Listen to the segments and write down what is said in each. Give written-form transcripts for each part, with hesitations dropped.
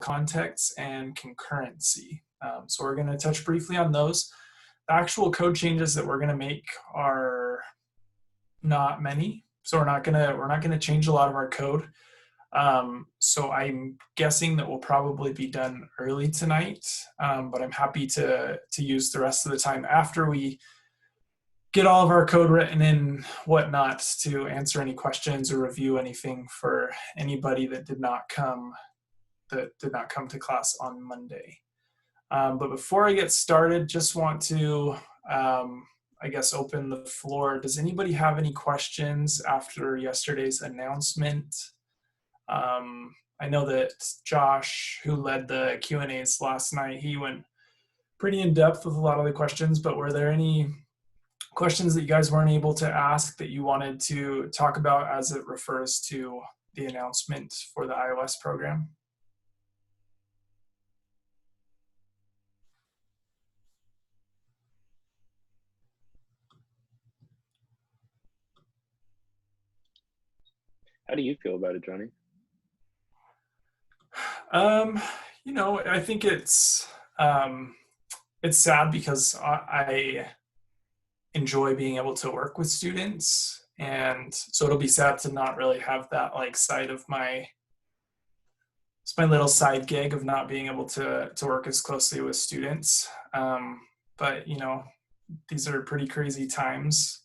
Contexts and Concurrency. So we're going to touch briefly on those. The actual code changes that we're going to make are not many, so we're not going to change a lot of our code. So I'm guessing that we'll probably be done early tonight, but I'm happy to use the rest of the time after we get all of our code written and whatnot to answer any questions or review anything for anybody that did not come to class on Monday. But before I get started, just want to, I guess, open the floor. Does anybody have any questions after yesterday's announcement? I know that Josh, who led the Q&As last night, he went pretty in depth with a lot of the questions, but were there any questions that you guys weren't able to ask that you wanted to talk about as it refers to the announcement for the iOS program? How do you feel about it, Johnny? You know, I think it's sad because I enjoy being able to work with students, and so it'll be sad to not really have that like side of it's my little side gig of not being able to work as closely with students. But you know, these are pretty crazy times,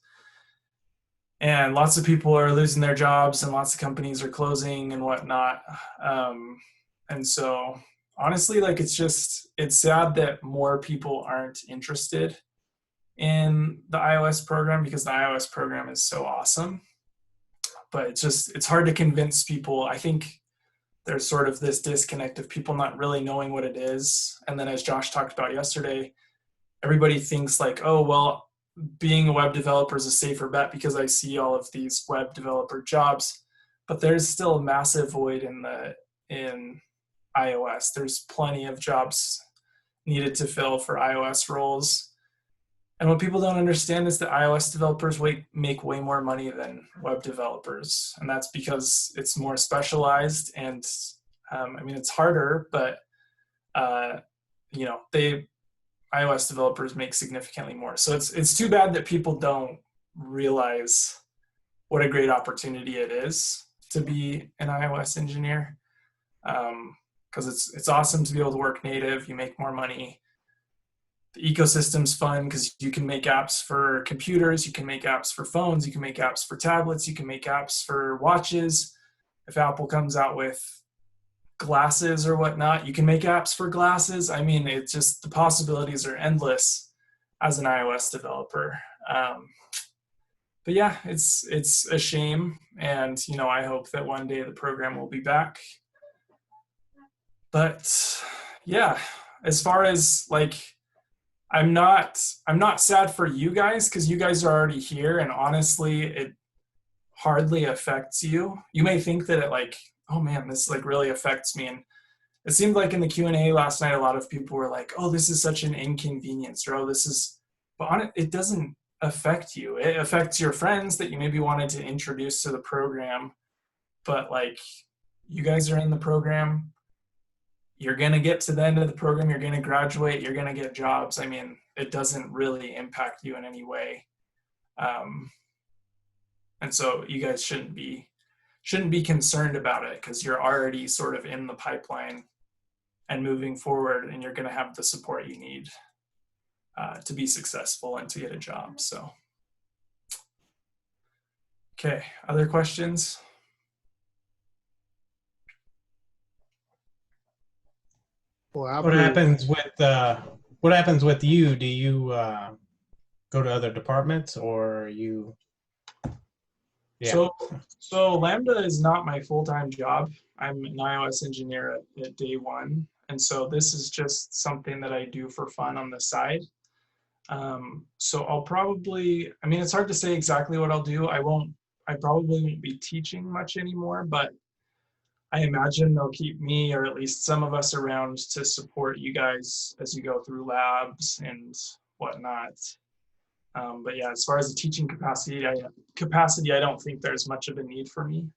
and lots of people are losing their jobs and lots of companies are closing and whatnot. And so honestly, like, it's sad that more people aren't interested in the iOS program because the iOS program is so awesome. But it's hard to convince people. I think there's sort of this disconnect of people not really knowing what it is. And then as Josh talked about yesterday, everybody thinks like, oh, well, being a web developer is a safer bet because I see all of these web developer jobs. But there's still a massive void in iOS. There's plenty of jobs needed to fill for iOS roles. And what people don't understand is that iOS developers make way more money than web developers. And that's because it's more specialized and, I mean, it's harder, but, you know, iOS developers make significantly more. So it's too bad that people don't realize what a great opportunity it is to be an iOS engineer. Because it's awesome to be able to work native. You make more money. The ecosystem's fun because you can make apps for computers, you can make apps for phones, you can make apps for tablets, you can make apps for watches. If Apple comes out with glasses or whatnot, you can make apps for glasses. I mean, it's just, the possibilities are endless as an iOS developer. But yeah, it's a shame. And, you know, I hope that one day the program will be back. But yeah, as far as like, I'm not sad for you guys because you guys are already here, and honestly, it hardly affects you. You may think that it like, oh man, this like really affects me. And it seemed like in the Q&A last night, a lot of people were like, oh, this is such an inconvenience, or oh, this is, but on it doesn't affect you. It affects your friends that you maybe wanted to introduce to the program, but like, you guys are in the program. You're going to get to the end of the program, you're going to graduate, you're going to get jobs. I mean, it doesn't really impact you in any way. And so you guys shouldn't be concerned about it because you're already sort of in the pipeline and moving forward, and you're going to have the support you need to be successful and to get a job. So, okay, other questions? What happens with you? Do you go to other departments, or you? Yeah. So LAMBDA is not my full-time job. I'm an iOS engineer at day one, and so this is just something that I do for fun on the side. So I'll probably, I mean, it's hard to say exactly what I'll do. I probably won't be teaching much anymore, but I imagine they'll keep me, or at least some of us, around to support you guys as you go through labs and whatnot. But yeah, as far as the teaching capacity, I don't think there's much of a need for me.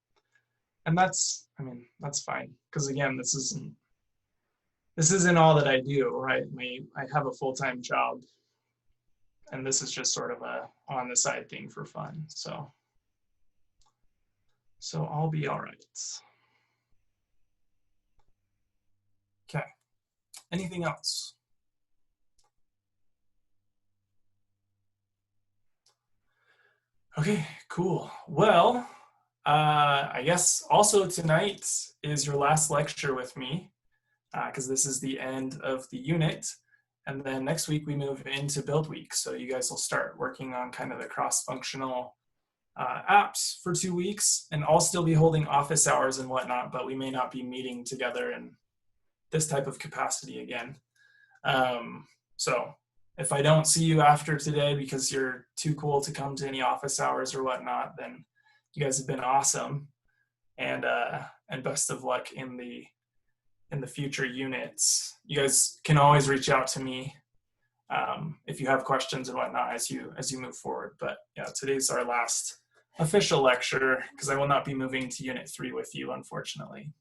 And that's fine. Because again, this isn't this isn't all that I do, right? I have a full-time job, and this is just sort of a on the side thing for fun. So I'll be all right. Okay. Anything else? Okay, cool. Well, I guess also tonight is your last lecture with me, because this is the end of the unit. And then next week we move into build week. So you guys will start working on kind of the cross-functional apps for 2 weeks, and I'll still be holding office hours and whatnot, but we may not be meeting together in this type of capacity again. So if I don't see you after today because you're too cool to come to any office hours or whatnot, then you guys have been awesome, and best of luck in the future units. You guys can always reach out to me if you have questions and whatnot as you move forward. But yeah, today's our last official lecture because I will not be moving to Unit 3 with you, unfortunately.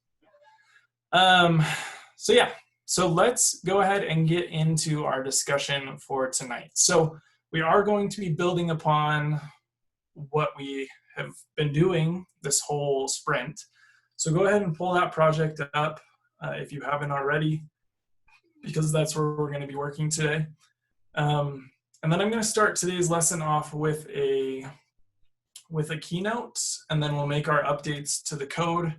So yeah, so let's go ahead and get into our discussion for tonight. So we are going to be building upon what we have been doing this whole sprint. So go ahead and pull that project up if you haven't already, because that's where we're going to be working today. And then I'm going to start today's lesson off with a keynote, and then we'll make our updates to the code.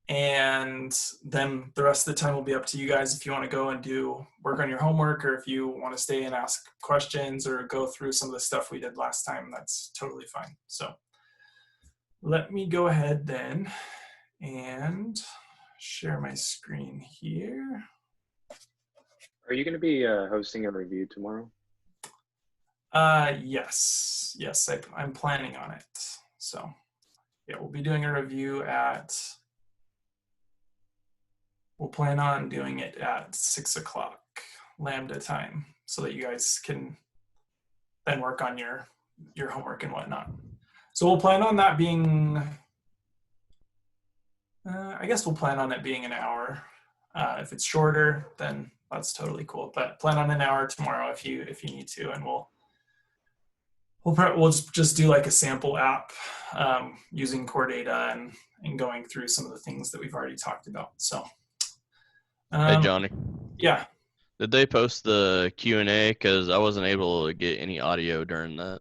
And then the rest of the time will be up to you guys if you want to go and do work on your homework, or if you want to stay and ask questions or go through some of the stuff we did last time, that's totally fine. So let me go ahead then and share my screen here. Are you going to be hosting a review tomorrow? Yes, I'm planning on it. So yeah, we'll be doing a review we'll plan on doing it at 6 o'clock LAMBDA time, so that you guys can then work on your homework and whatnot. So we'll plan on that being, I guess we'll plan on it being an hour. If it's shorter, then that's totally cool. But plan on an hour tomorrow if you need to, and we'll just do like a sample app using core data and going through some of the things that we've already talked about. So. Hey, Johnny. Yeah. Did they post the Q&A? Because I wasn't able to get any audio during that.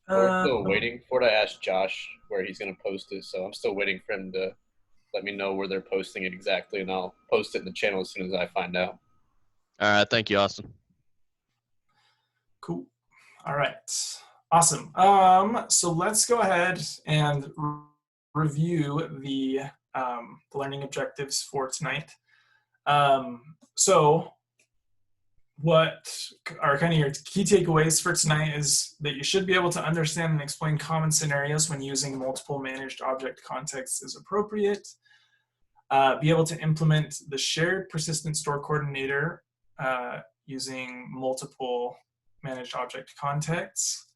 We're still waiting for it. I asked Josh where he's going to post it, so I'm still waiting for him to let me know where they're posting it exactly, and I'll post it in the channel as soon as I find out. All right. Thank you, Austin. Cool. All right. Awesome. So let's go ahead and review the learning objectives for tonight. So what are kind of your key takeaways for tonight is that you should be able to understand and explain common scenarios when using multiple managed object contexts as appropriate. Be able to implement the shared persistent store coordinator using multiple managed object contexts.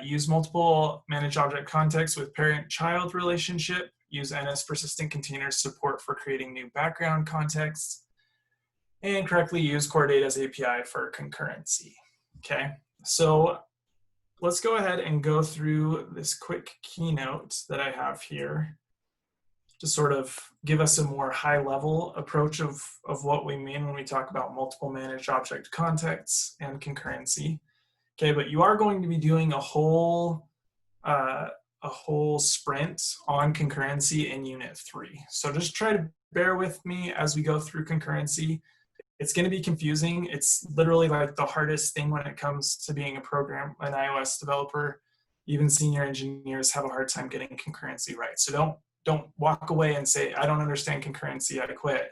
Use multiple managed object contexts with parent-child relationship. Use NS persistent containers support for creating new background contexts. And correctly use core data's API for concurrency. Okay, so let's go ahead and go through this quick keynote that I have here to sort of give us a more high-level approach of what we mean when we talk about multiple managed object contexts and concurrency. Okay, but you are going to be doing a whole sprint on concurrency in Unit 3. So just try to bear with me as we go through concurrency. It's going to be confusing. It's literally like the hardest thing when it comes to being an iOS developer. Even senior engineers have a hard time getting concurrency right. So don't walk away and say, I don't understand concurrency, I quit.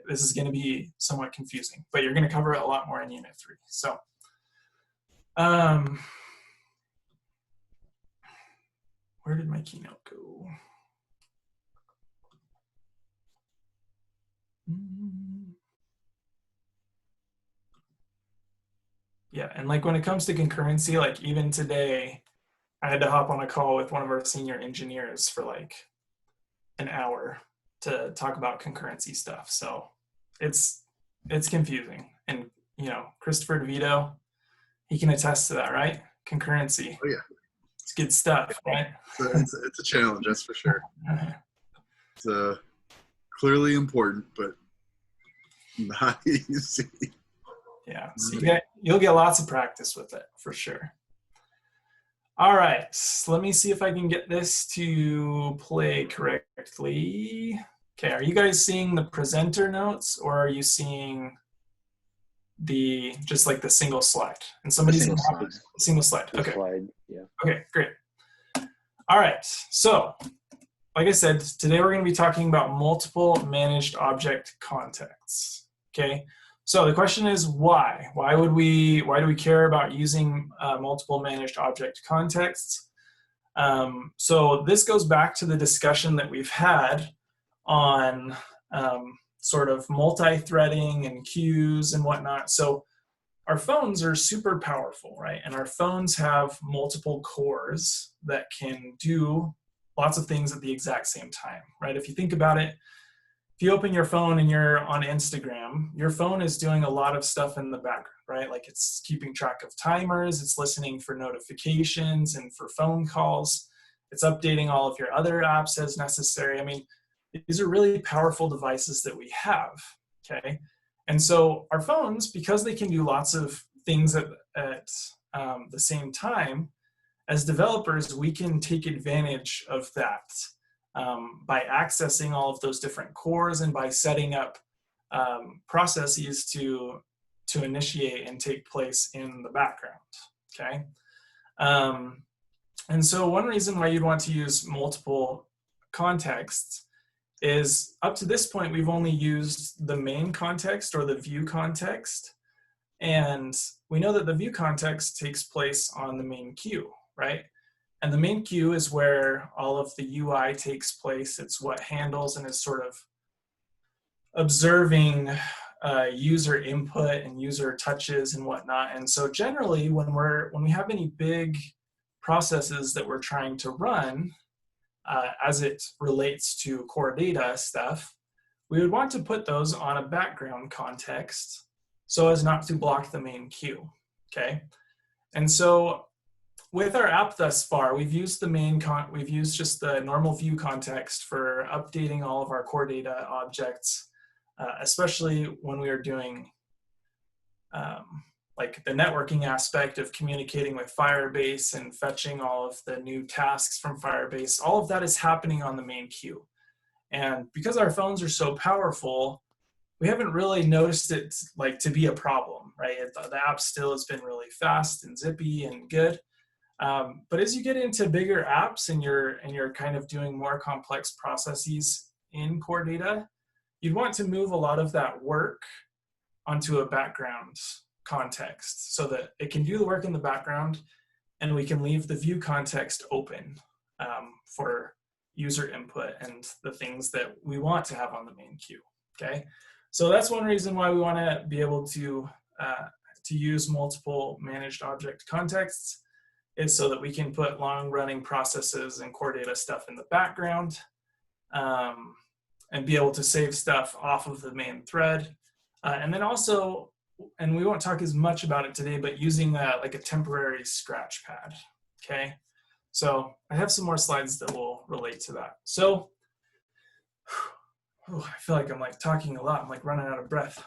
This is going to be somewhat confusing, but you're going to cover it a lot more in Unit 3. So where did my keynote go? Yeah, and like when it comes to concurrency, like even today, I had to hop on a call with one of our senior engineers for like an hour to talk about concurrency stuff. So it's confusing. And, Christopher DeVito, he can attest to that, right? Concurrency. Oh, yeah. It's good stuff, right? It's a challenge, that's for sure. It's clearly important, but not easy. Yeah, so you'll get lots of practice with it, for sure. All right, so let me see if I can get this to play correctly. Okay, are you guys seeing the presenter notes, or are you seeing just like the single slide? And somebody's single slide. Okay. Slide, yeah. Okay, great. All right, so like I said, today we're going to be talking about multiple managed object contexts. Okay, so the question is why? Why do we care about using multiple managed object contexts? So this goes back to the discussion that we've had on sort of multi-threading and queues and whatnot. So our phones are super powerful, right? And our phones have multiple cores that can do lots of things at the exact same time, right? If you think about it, if you open your phone and you're on Instagram, your phone is doing a lot of stuff in the background, right? Like it's keeping track of timers, it's listening for notifications and for phone calls, it's updating all of your other apps as necessary. I mean, these are really powerful devices that we have, okay? And so our phones, because they can do lots of things at the same time, as developers, we can take advantage of that by accessing all of those different cores and by setting up processes to initiate and take place in the background, okay? And so one reason why you'd want to use multiple contexts is up to this point, we've only used the main context or the view context. And we know that the view context takes place on the main queue, right? And the main queue is where all of the UI takes place. It's what handles and is sort of observing user input and user touches and whatnot. And so generally when we have any big processes that we're trying to run, as it relates to core data stuff, we would want to put those on a background context so as not to block the main queue, okay? And so with our app thus far, we've used just the normal view context for updating all of our core data objects, especially when we are doing like the networking aspect of communicating with Firebase and fetching all of the new tasks from Firebase. All of that is happening on the main queue. And because our phones are so powerful, we haven't really noticed it like to be a problem, right? The app still has been really fast and zippy and good. But as you get into bigger apps and you're kind of doing more complex processes in core data, you'd want to move a lot of that work onto a background context so that it can do the work in the background and we can leave the view context open for user input and the things that we want to have on the main queue, okay? So that's one reason why we want to be able to use multiple managed object contexts, is so that we can put long-running processes and core data stuff in the background and be able to save stuff off of the main thread. And then also, and we won't talk as much about it today, but using like a temporary scratch pad, okay? So I have some more slides that will relate to that. So, I feel like I'm like talking a lot. I'm like running out of breath.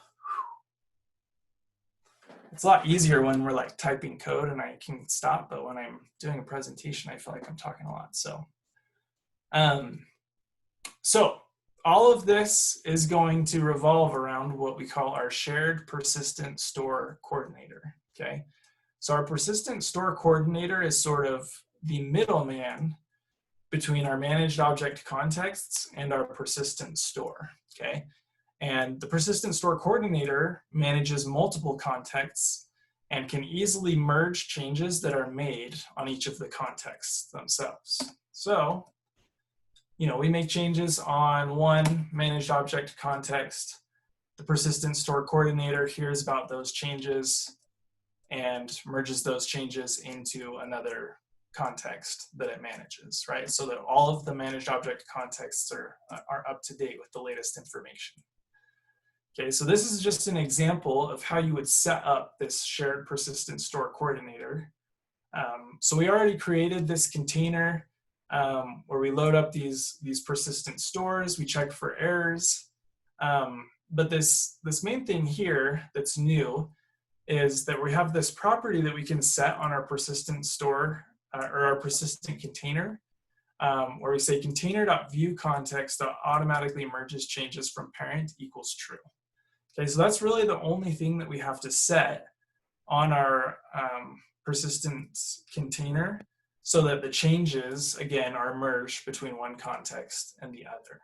It's a lot easier when we're like typing code and I can stop, but when I'm doing a presentation, I feel like I'm talking a lot. So, all of this is going to revolve around what we call our shared persistent store coordinator, okay? So our persistent store coordinator is sort of the middleman between our managed object contexts and our persistent store, okay? And the persistent store coordinator manages multiple contexts and can easily merge changes that are made on each of the contexts themselves. So, we make changes on one managed object context. The persistent store coordinator hears about those changes and merges those changes into another context that it manages, right? So that all of the managed object contexts are up to date with the latest information. Okay, so this is just an example of how you would set up this shared persistent store coordinator. So we already created this container where we load up these persistent stores, we check for errors. But this main thing here that's new is that we have this property that we can set on our persistent store or our persistent container, where we say container.viewContext automatically merges changes from parent equals true. Okay, so that's really the only thing that we have to set on our persistent container so that the changes, again, are merged between one context and the other,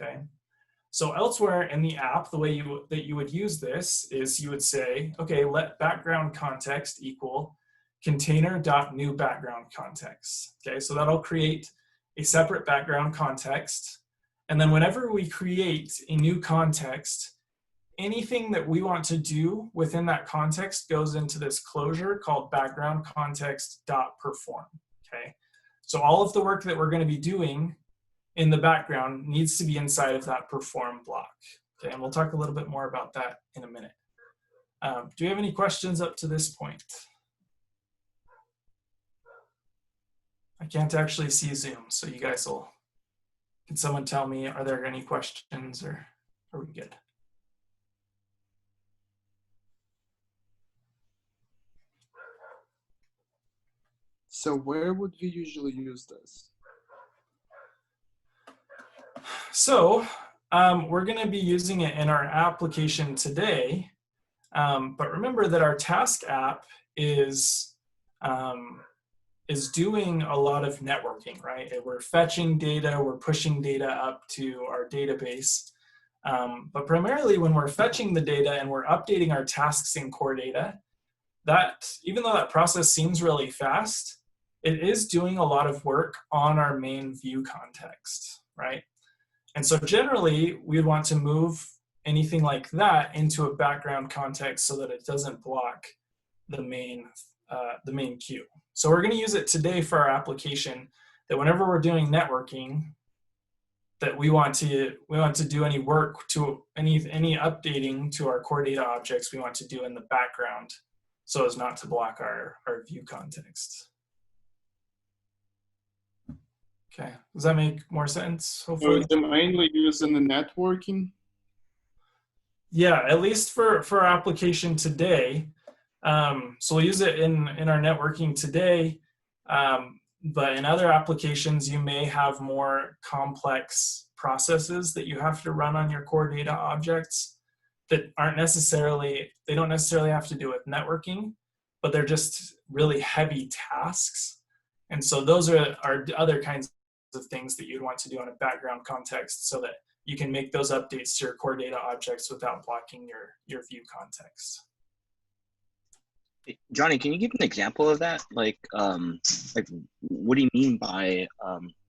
okay? So elsewhere in the app, the way that you would use this is you would say, okay, let background context equal container.new background context. Okay, so that'll create a separate background context. And then whenever we create a new context, anything that we want to do within that context goes into this closure called background context.perform. Okay, so all of the work that we're going to be doing in the background needs to be inside of that perform block. Okay, and we'll talk a little bit more about that in a minute. Do you have any questions up to this point? I can't actually see Zoom, so you guys will, can someone tell me, are there any questions or are we good? So where would you usually use this? So we're going to be using it in our application today, but remember that our task app is doing a lot of networking, right? We're fetching data, we're pushing data up to our database, but primarily when we're fetching the data and we're updating our tasks in core data, that even though that process seems really fast, it is doing a lot of work on our main view context, right? And so generally, we'd want to move anything like that into a background context so that it doesn't block the main queue. So we're going to use it today for our application that whenever we're doing networking, that we want to do any work to any updating to our core data objects we want to do in the background so as not to block our view context. Okay, does that make more sense? Hopefully. So it's mainly used in the networking? Yeah, at least for our application today. So we'll use it in our networking today, but in other applications, you may have more complex processes that you have to run on your core data objects that they don't necessarily have to do with networking, but they're just really heavy tasks. And so those are other kinds of things that you'd want to do on a background context so that you can make those updates to your core data objects without blocking your view context. Johnny, can you give an example of that? Like what do you mean by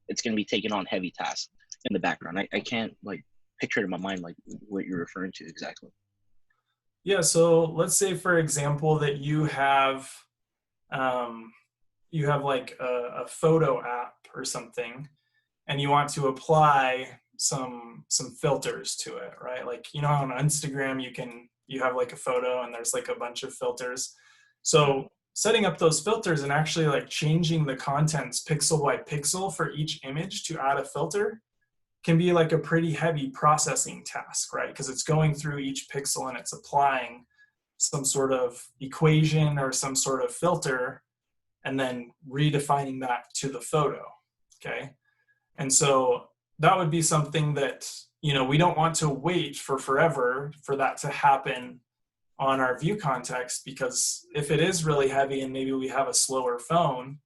it's going to be taking on heavy tasks in the background? I can't like picture it in my mind like what you're referring to exactly. Yeah, so let's say for example that you have like a photo app or something, and you want to apply some filters to it, right? Like, you know, on Instagram you have like a photo and there's like a bunch of filters. So setting up those filters and actually like changing the contents pixel by pixel for each image to add a filter can be like a pretty heavy processing task, right? Because it's going through each pixel and it's applying some sort of equation or some sort of filter and then redefining that to the photo, okay? And so that would be something that, you know, we don't want to wait for forever for that to happen on our view context, because if it is really heavy and maybe we have a slower phone,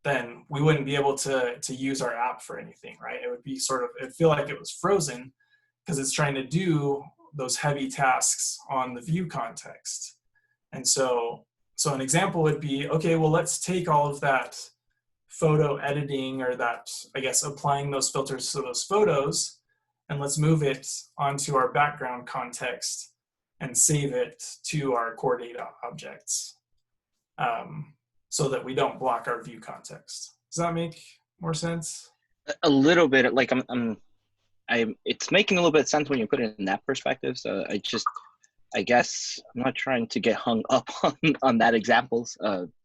then we wouldn't be able to use our app for anything, right? It would be it'd feel like it was frozen because it's trying to do those heavy tasks on the view context. And so an example would be, okay, well, let's take all of that photo editing or that, I guess, applying those filters to those photos, and let's move it onto our background context and save it to our core data objects. so that we don't block our view context. Does that make more sense? A little bit. Like it's making a little bit of sense when you put it in that perspective. So I guess I'm not trying to get hung up on that examples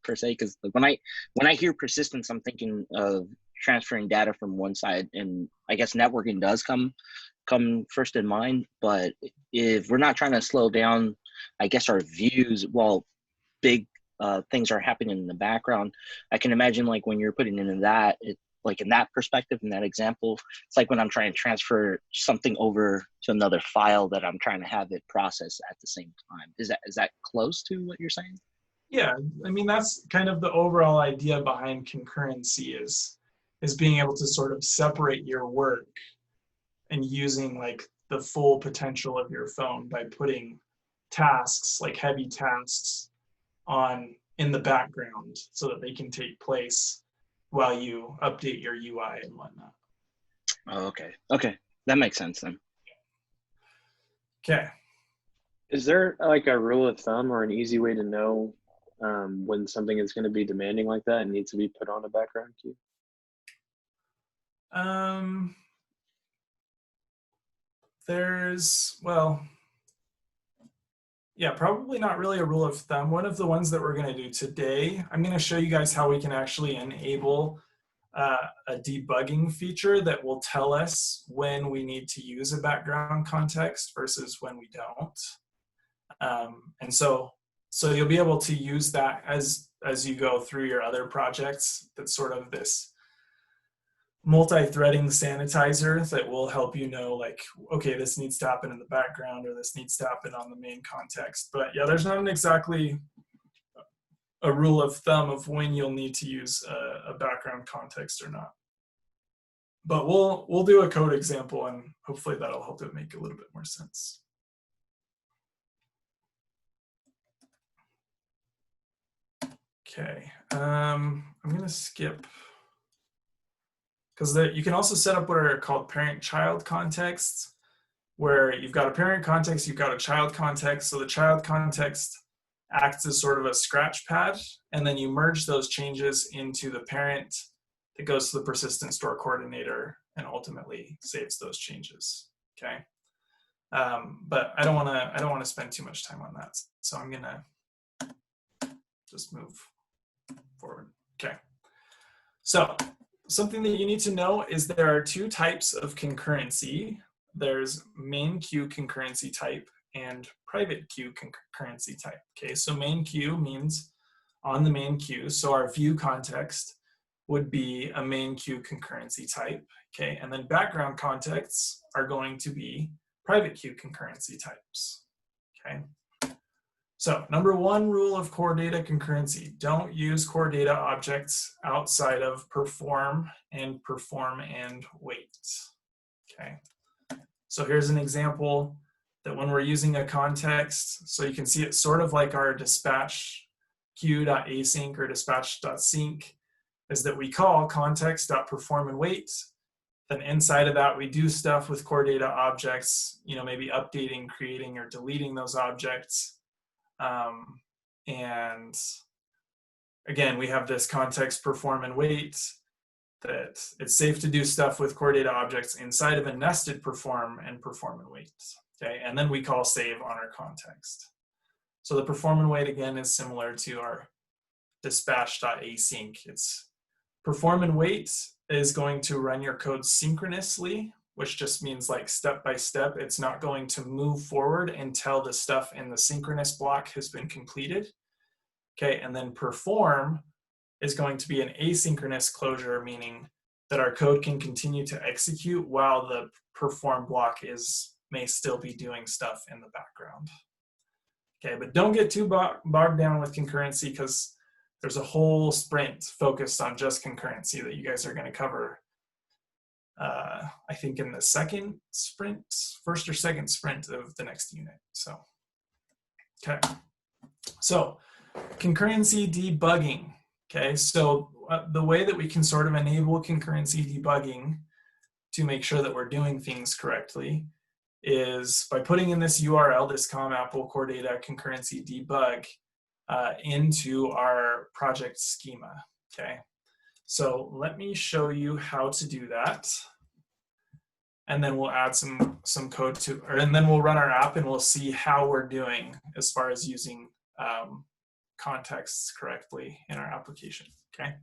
per se, because when I hear persistence, I'm thinking of transferring data from one side, and I guess networking does come first in mind. But if we're not trying to slow down, I guess, our views while big things are happening in the background, I can imagine like when you're putting into that, like in that perspective, in that example, it's like when I'm trying to transfer something over to another file that I'm trying to have it process at the same time. Is that close to what you're saying? Yeah, I mean, that's kind of the overall idea behind concurrency is being able to sort of separate your work and using like the full potential of your phone by putting tasks, like heavy tasks, on in the background so that they can take place while you update your UI and whatnot. Oh, okay, that makes sense then. Okay. Is there like a rule of thumb or an easy way to know when something is going to be demanding like that and needs to be put on a background queue? Yeah, probably not really a rule of thumb. One of the ones that we're going to do today, I'm going to show you guys how we can actually enable a debugging feature that will tell us when we need to use a background context versus when we don't. And so you'll be able to use that as you go through your other projects. That's sort of this multi-threading sanitizer that will help you know, like, okay, this needs to happen in the background or this needs to happen on the main context. But yeah, there's not exactly a rule of thumb of when you'll need to use a background context or not. But we'll do a code example, and hopefully that'll help it make a little bit more sense. Okay, I'm gonna skip, because you can also set up what are called parent-child contexts, where you've got a parent context, you've got a child context. So the child context acts as sort of a scratch pad, and then you merge those changes into the parent that goes to the persistent store coordinator and ultimately saves those changes. Okay, but I don't want to spend too much time on that, so I'm gonna just move forward. Okay, so something that you need to know is there are two types of concurrency. There's main queue concurrency type and private queue concurrency type. Okay, so main queue means on the main queue. So our view context would be a main queue concurrency type. Okay, and then background contexts are going to be private queue concurrency types. Okay. So number one rule of core data concurrency, don't use core data objects outside of perform and wait. Okay, so here's an example that when we're using a context, so you can see it's sort of like our dispatch queue.async or dispatch.sync, is that we call context.perform and wait. Then inside of that, we do stuff with core data objects, you know, maybe updating, creating, or deleting those objects. And again, we have this context perform and wait, that it's safe to do stuff with core data objects inside of a nested perform and wait. Okay, and then we call save on our context. So the perform and wait again is similar to our dispatch.async. It's perform and wait is going to run your code synchronously, which just means like step by step. It's not going to move forward until the stuff in the synchronous block has been completed. Okay, and then perform is going to be an asynchronous closure, meaning that our code can continue to execute while the perform block may still be doing stuff in the background. Okay, but don't get too bogged down with concurrency, because there's a whole sprint focused on just concurrency that you guys are going to cover I think in the first or second sprint of the next unit. So, okay. So, concurrency debugging. Okay, so the way that we can sort of enable concurrency debugging to make sure that we're doing things correctly is by putting in this URL, this com apple core data concurrency debug. into our project schema, okay? So let me show you how to do that. And then we'll add some code to, and then we'll run our app and we'll see how we're doing as far as using contexts correctly in our application, okay?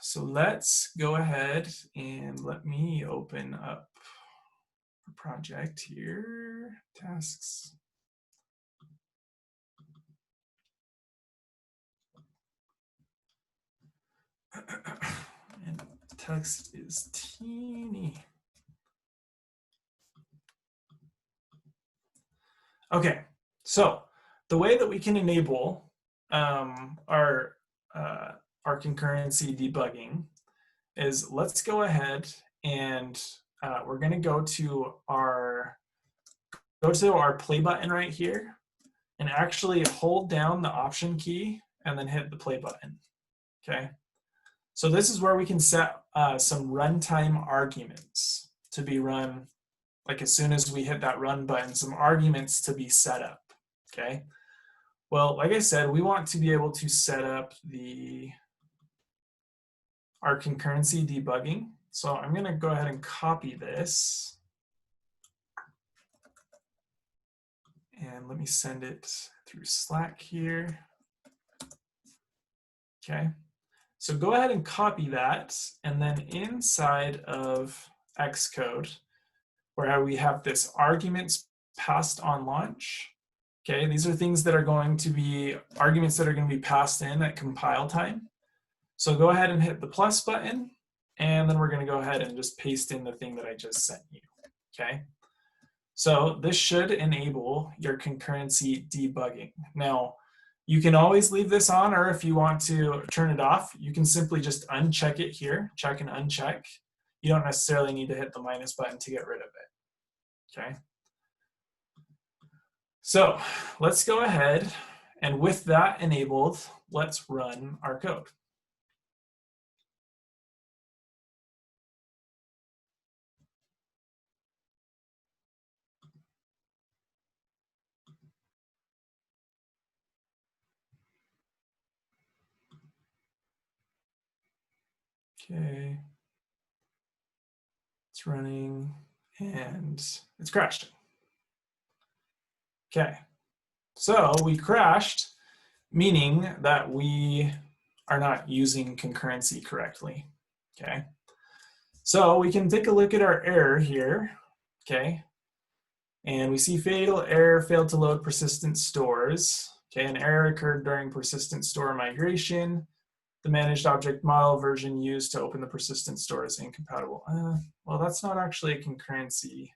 So let's go ahead and let me open up a project here, tasks. And text is teeny. Okay, so the way that we can enable our concurrency debugging is, let's go ahead and we're going to go to our play button right here and actually hold down the option key and then hit the play button. Okay, so this is where we can set some runtime arguments to be run, like as soon as we hit that run button, some arguments to be set up. Okay, well, like I said, we want to be able to set up our concurrency debugging. So I'm going to go ahead and copy this. And let me send it through Slack here. Okay. So go ahead and copy that. And then inside of Xcode, where we have this arguments passed on launch. Okay, these are things that are going to be arguments that are going to be passed in at compile time. So go ahead and hit the plus button, and then we're going to go ahead and just paste in the thing that I just sent you. Okay, so this should enable your concurrency debugging. Now, you can always leave this on, or if you want to turn it off, you can simply just uncheck it here, check and uncheck. You don't necessarily need to hit the minus button to get rid of it. Okay. So let's go ahead, and with that enabled, let's run our code. Okay, it's running and it's crashed. Okay, so we crashed, meaning that we are not using concurrency correctly. Okay, so we can take a look at our error here. Okay, and we see fatal error, failed to load persistent stores. Okay, an error occurred during persistent store migration. The managed object model version used to open the persistent store is incompatible. Well, that's not actually a concurrency.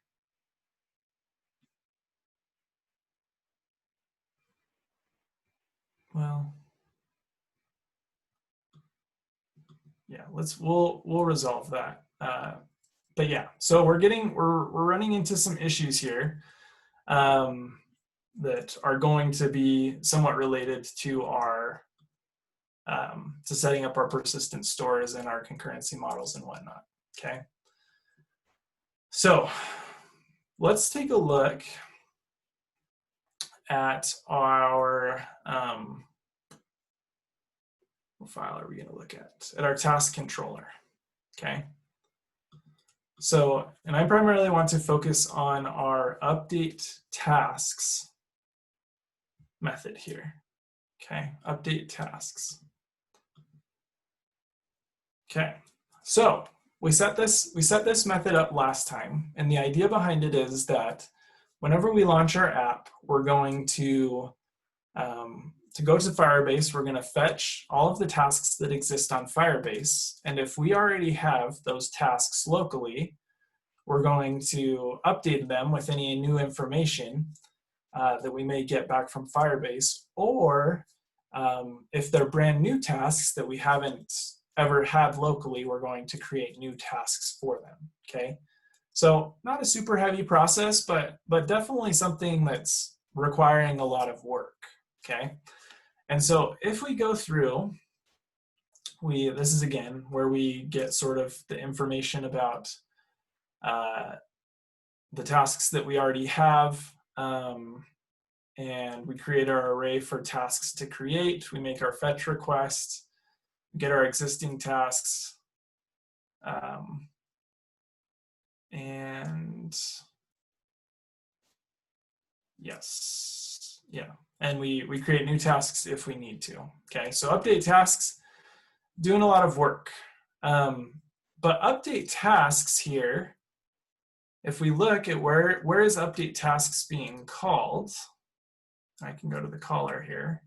Well, yeah, we'll resolve that. But yeah, so we're running into some issues here that are going to be somewhat related to our to setting up our persistent stores and our concurrency models and whatnot. Okay, so let's take a look at our what file are we going to look at? At our task controller. Okay, so, and I primarily want to focus on our update tasks method here. Okay, update tasks. Okay, so we set this method up last time, and the idea behind it is that whenever we launch our app, we're going to go to Firebase, we're going to fetch all of the tasks that exist on Firebase, and if we already have those tasks locally, we're going to update them with any new information that we may get back from Firebase, or if they're brand new tasks that we haven't ever had locally, we're going to create new tasks for them. Okay, so not a super heavy process, but definitely something that's requiring a lot of work. Okay, and so if we go through, this is again where we get sort of the information about the tasks that we already have, and we create our array for tasks to create. We make our fetch request, get our existing tasks, and yes, yeah. And we create new tasks if we need to. Okay, so update tasks, doing a lot of work. But update tasks here, if we look at where is update tasks being called, I can go to the caller here.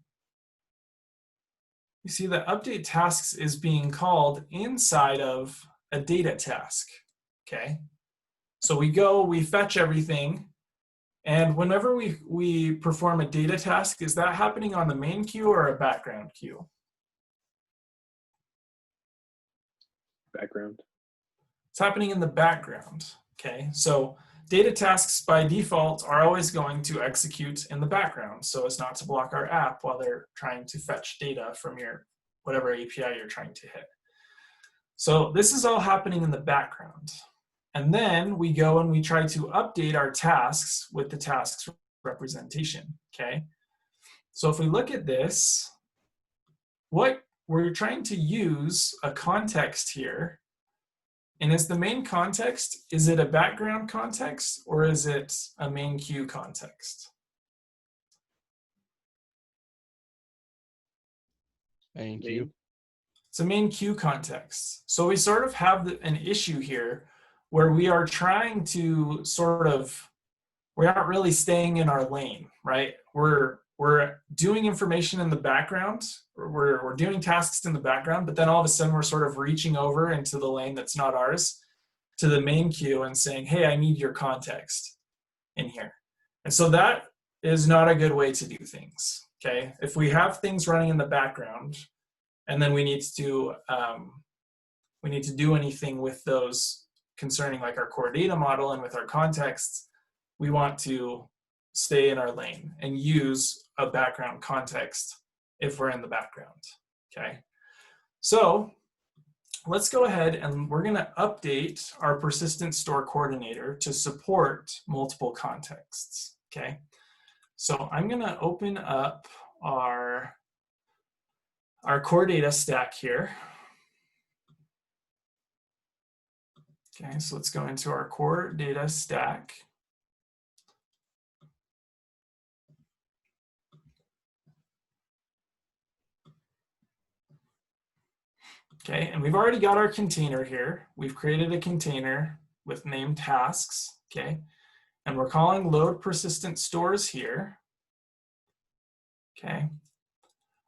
You see that update tasks is being called inside of a data task, okay? So we fetch everything, and whenever we perform a data task, is that happening on the main queue or a background queue? Background. It's happening in the background, okay? So data tasks by default are always going to execute in the background so as not to block our app while they're trying to fetch data from your whatever API you're trying to hit. So this is all happening in the background. And then we go and we try to update our tasks with the tasks representation, okay? So if we look at this, what we're trying to use a context here. And is the main context, is it a background context or is it a main queue context? Main queue. It's a main queue context. So we sort of have an issue here where we are trying to we aren't really staying in our lane, right? We're doing information in the background, we're doing tasks in the background, but then all of a sudden we're sort of reaching over into the lane that's not ours to the main queue and saying, hey, I need your context in here. And so that is not a good way to do things, okay? If we have things running in the background and then we need to do anything with those concerning like our core data model and with our contexts, we want to stay in our lane and use a background context if we're in the background, okay? So let's go ahead and we're gonna update our persistent store coordinator to support multiple contexts, okay? So I'm gonna open up our core data stack here. Okay, so let's go into our core data stack. Okay, and we've already got our container here. We've created a container with named tasks, okay? And we're calling load persistent stores here, okay?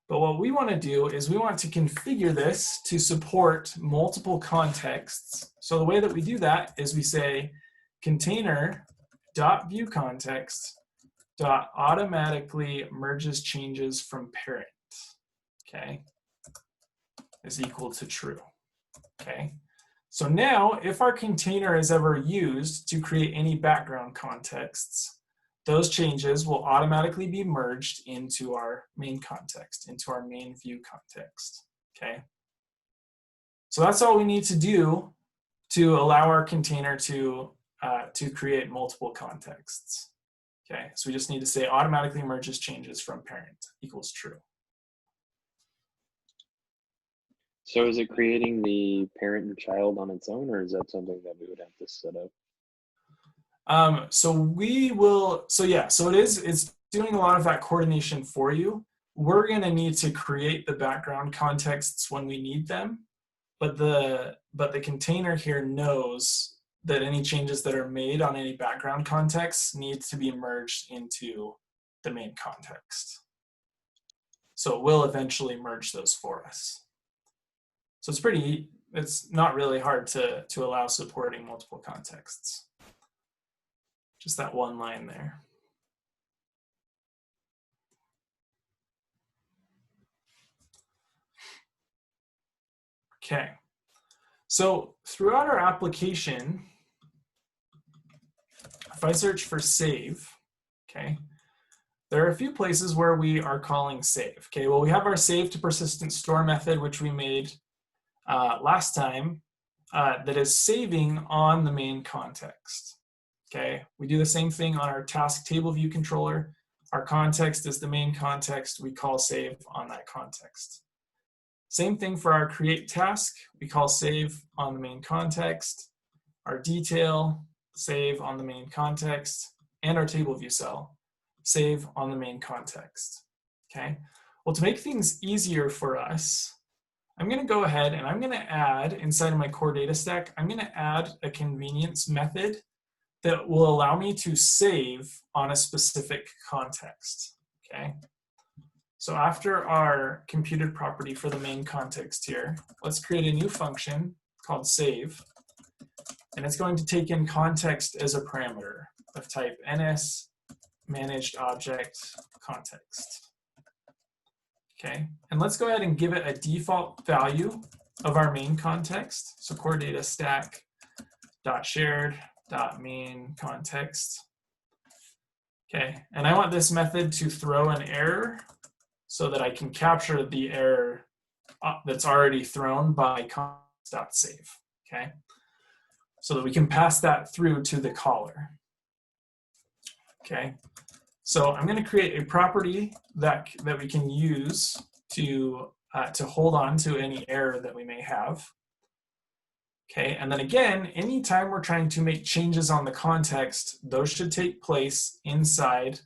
But what we want to do is we want to configure this to support multiple contexts. So the way that we do that is we say container.viewContext.automatically merges changes from parent, okay? Is equal to true, okay? So now if our container is ever used to create any background contexts, those changes will automatically be merged into our main context, into our main view context, okay? So that's all we need to do to allow our container to create multiple contexts, okay? So we just need to say automatically merges changes from parent equals true. So is it creating the parent and child on its own, or is that something that we would have to set up? It's doing a lot of that coordination for you. We're gonna need to create the background contexts when we need them, but the container here knows that any changes that are made on any background context need to be merged into the main context. So it will eventually merge those for us. So it's not really hard to allow supporting multiple contexts. Just that one line there. Okay, so throughout our application, if I search for save, okay, there are a few places where we are calling save. Okay, well, we have our save to persistent store method, which we made last time, that is saving on the main context. Okay, we do the same thing on our task table view controller. Our context is the main context. We call save on that context. Same thing for our create task. We call save on the main context. Our detail, save on the main context. And our table view cell, save on the main context. Okay. Well, to make things easier for us, I'm going to go ahead and I'm going to add inside of my core data stack, I'm going to add a convenience method that will allow me to save on a specific context. Okay. So after our computed property for the main context here, let's create a new function called save. And it's going to take in context as a parameter of type ns managed object context. Okay, and let's go ahead and give it a default value of our main context. So core data stack dot shared dot main context. Okay, and I want this method to throw an error so that I can capture the error that's already thrown by context.save. Okay, so that we can pass that through to the caller. Okay, so I'm going to create a property that we can use to hold on to any error that we may have. Okay, and then again, anytime we're trying to make changes on the context, those should take place inside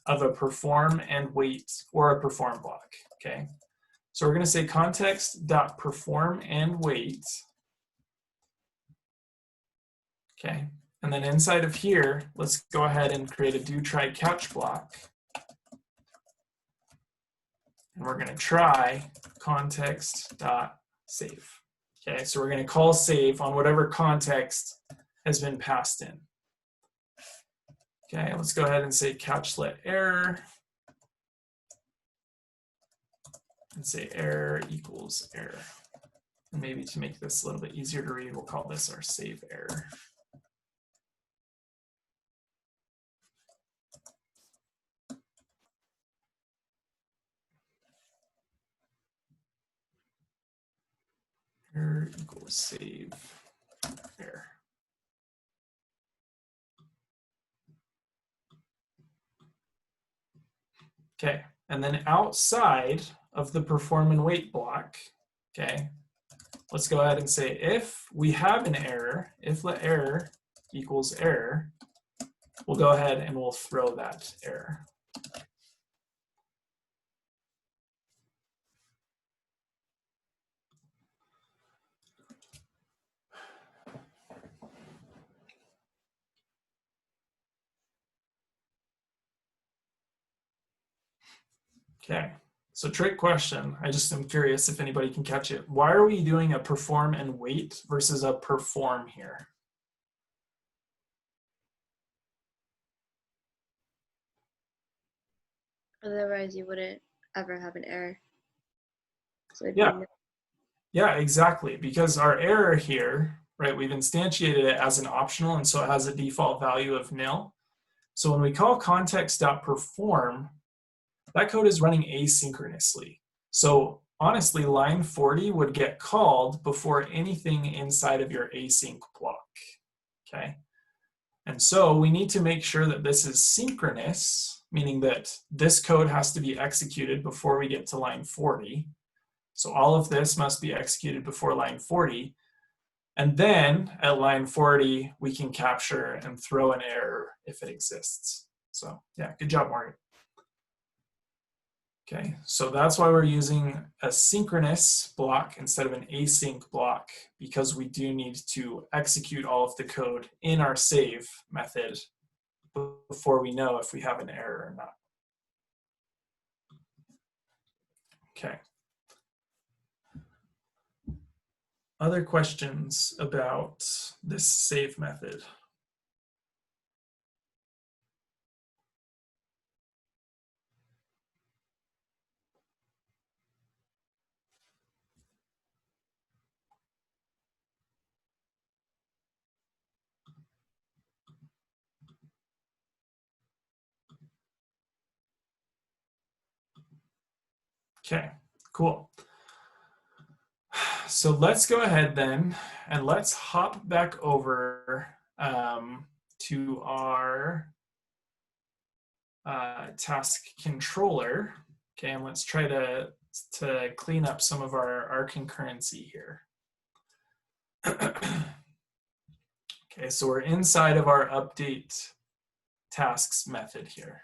of a perform and wait or a perform block. Okay, so we're going to say context.perform and wait. Okay, and then inside of here, let's go ahead and create a do try catch block. And we're going to try context.save. Okay, so we're going to call save on whatever context has been passed in. Okay, let's go ahead and say catchlet error. And say error equals error. And maybe to make this a little bit easier to read, we'll call this our save error. Error equals save error. Okay, and then outside of the perform and wait block, okay, let's go ahead and say if we have an error, if let error equals error, we'll go ahead and we'll throw that error. Okay, so trick question. I just am curious if anybody can catch it. Why are we doing a perform and wait versus a perform here? Otherwise, you wouldn't ever have an error. So Yeah, exactly. Because our error here, right, we've instantiated it as an optional, and so it has a default value of nil. So when we call context.perform, that code is running asynchronously. So honestly, line 40 would get called before anything inside of your async block. Okay. And so we need to make sure that this is synchronous, meaning that this code has to be executed before we get to line 40. So all of this must be executed before line 40. And then at line 40, we can capture and throw an error if it exists. So yeah, good job, Morgan. Okay, so that's why we're using a synchronous block instead of an async block, because we do need to execute all of the code in our save method before we know if we have an error or not. Okay. Other questions about this save method? Okay, cool. So let's go ahead then and let's hop back over to our task controller. Okay, and let's try to clean up some of our concurrency here. Okay, so we're inside of our update tasks method here.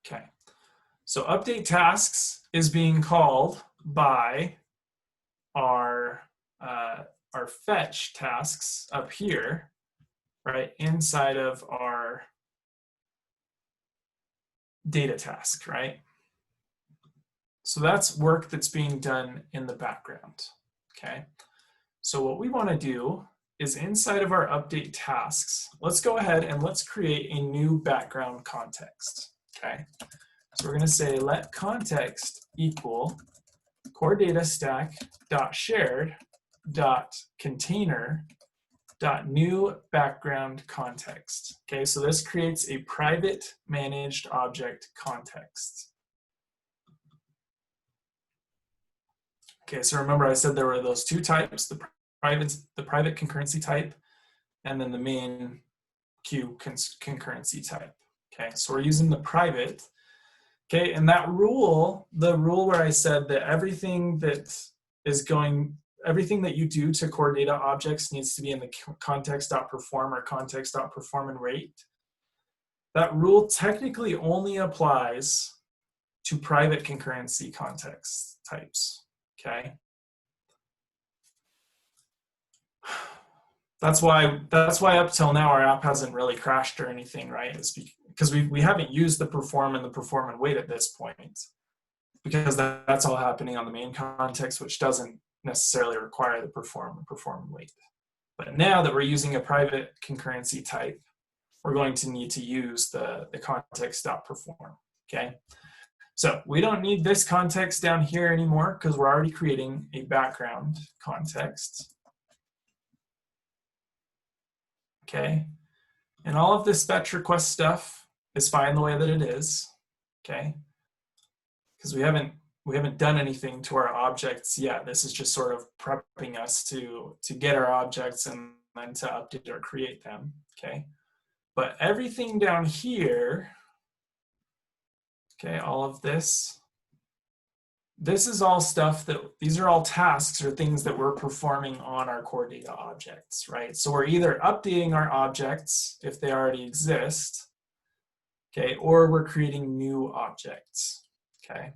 Okay, so update tasks is being called by our fetch tasks up here, right, inside of our data task, right? So that's work that's being done in the background, okay? So what we want to do is inside of our update tasks, let's go ahead and let's create a new background context, okay? So we're going to say let context equal core data stack dot shared dot container dot new background context. Okay, so this creates a private managed object context. Okay, so remember I said there were those two types, the private concurrency type and then the main queue concurrency type. Okay, so we're using the private. Okay, and that rule, the rule where I said that everything that you do to core data objects needs to be in the context.perform or context.perform and rate. That rule technically only applies to private concurrency context types, okay? That's why up till now our app hasn't really crashed or anything, right? It's because we haven't used the perform and wait at this point, because that's all happening on the main context, which doesn't necessarily require the perform and wait. But now that we're using a private concurrency type, we're going to need to use the context.perform, okay? So we don't need this context down here anymore because we're already creating a background context. Okay, and all of this fetch request stuff is fine the way that it is, okay? Because we haven't done anything to our objects yet. This is just sort of prepping us to get our objects and then to update or create them, okay? But everything down here, okay, all of this is all stuff these are all tasks or things that we're performing on our core data objects, right? So we're either updating our objects if they already exist, okay, or we're creating new objects, okay?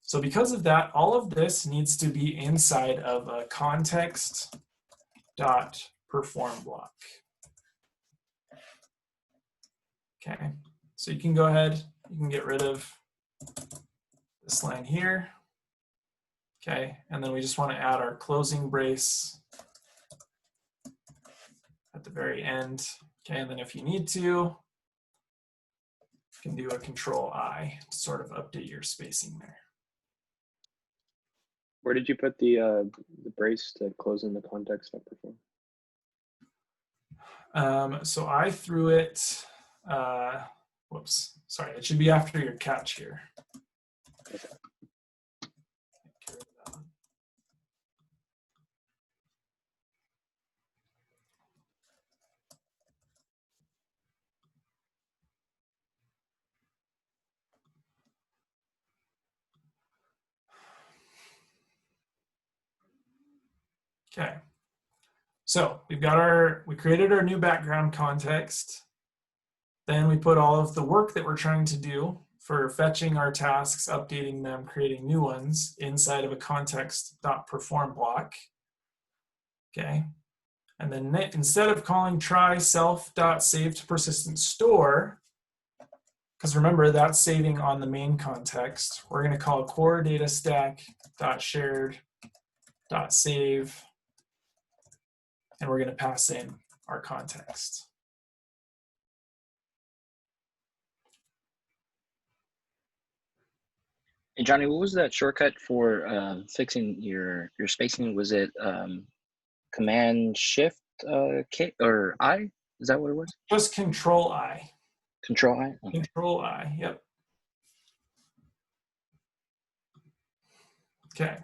So because of that, all of this needs to be inside of a context.perform block. Okay, so you can go ahead, you can get rid of this line here. Okay, and then we just want to add our closing brace at the very end. Okay, and then if you need to, you can do a Control-I to sort of update your spacing there. Where did you put the brace to close in the context.perform? So I threw it, whoops, sorry, it should be after your catch here. Okay. Okay, so we created our new background context. Then we put all of the work that we're trying to do for fetching our tasks, updating them, creating new ones inside of a context.perform block. Okay, and then instead of calling try self.save-to-persistent-store, because remember that's saving on the main context, we're going to call core data stack.shared.save. And we're going to pass in our context. Hey, Johnny, what was that shortcut for fixing your spacing? Was it Command Shift K or I? Is that what it was? Just Control-I. Control-I? Okay. Control-I, yep. Okay,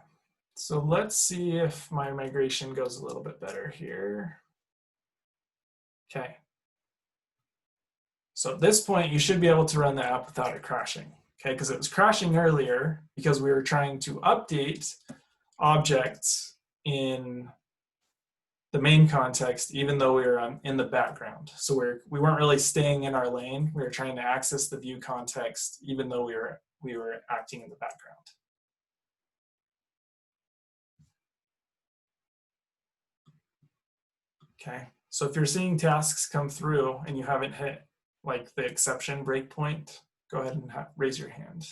So let's see if my migration goes a little bit better here. Okay. So at this point, you should be able to run the app without it crashing. Okay, because it was crashing earlier because we were trying to update objects in the main context, even though we were in the background. So we weren't really staying in our lane. We were trying to access the view context, even though we were acting in the background. Okay, so if you're seeing tasks come through and you haven't hit like the exception breakpoint, go ahead and raise your hand.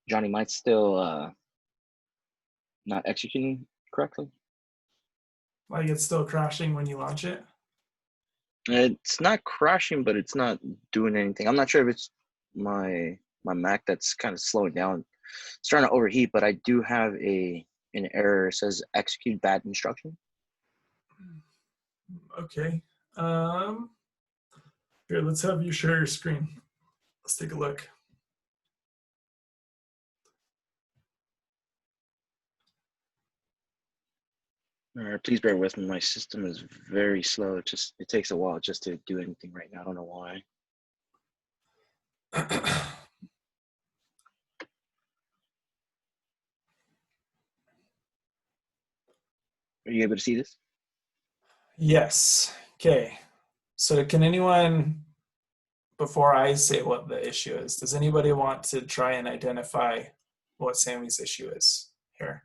Johnny might still not executing correctly. Like it's still crashing when you launch it? It's not crashing, but it's not doing anything. I'm not sure if it's my Mac that's kind of slowing down. It's trying to overheat, but I do have an error. It says execute bad instruction. Okay. Here, let's have you share your screen. Let's take a look. Please bear with me. My system is very slow. It takes a while just to do anything right now. I don't know why. Are you able to see this? Yes. Okay. So can anyone, before I say what the issue is, does anybody want to try and identify what Sammy's issue is here?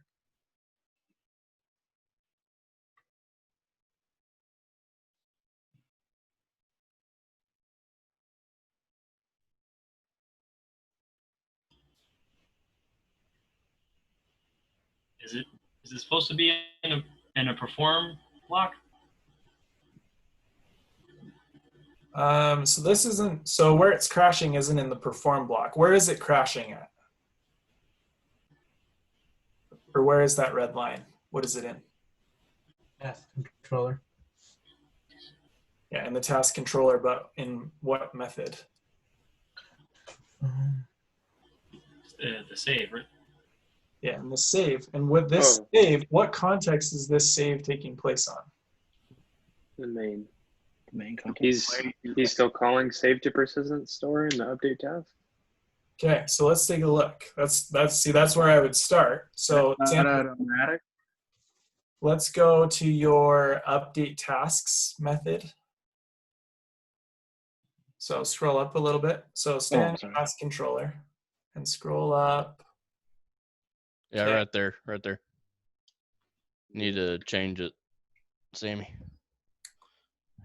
Is it supposed to be in a perform block? So this isn't, so where it's crashing isn't in the perform block. Where is it crashing at? Or where is that red line? What is it in? Task controller. Yeah, in the task controller, but in what method? The save, right? Yeah, in the save. And with this save, what context is this save taking place on? The main. The main context. He's still calling save to persistent store in the update task. Okay, so let's take a look. That's where I would start. So not automatic. Let's go to your update tasks method. So scroll up a little bit. So stay on task controller and scroll up. Yeah, okay. right there. Need to change it, Sammy.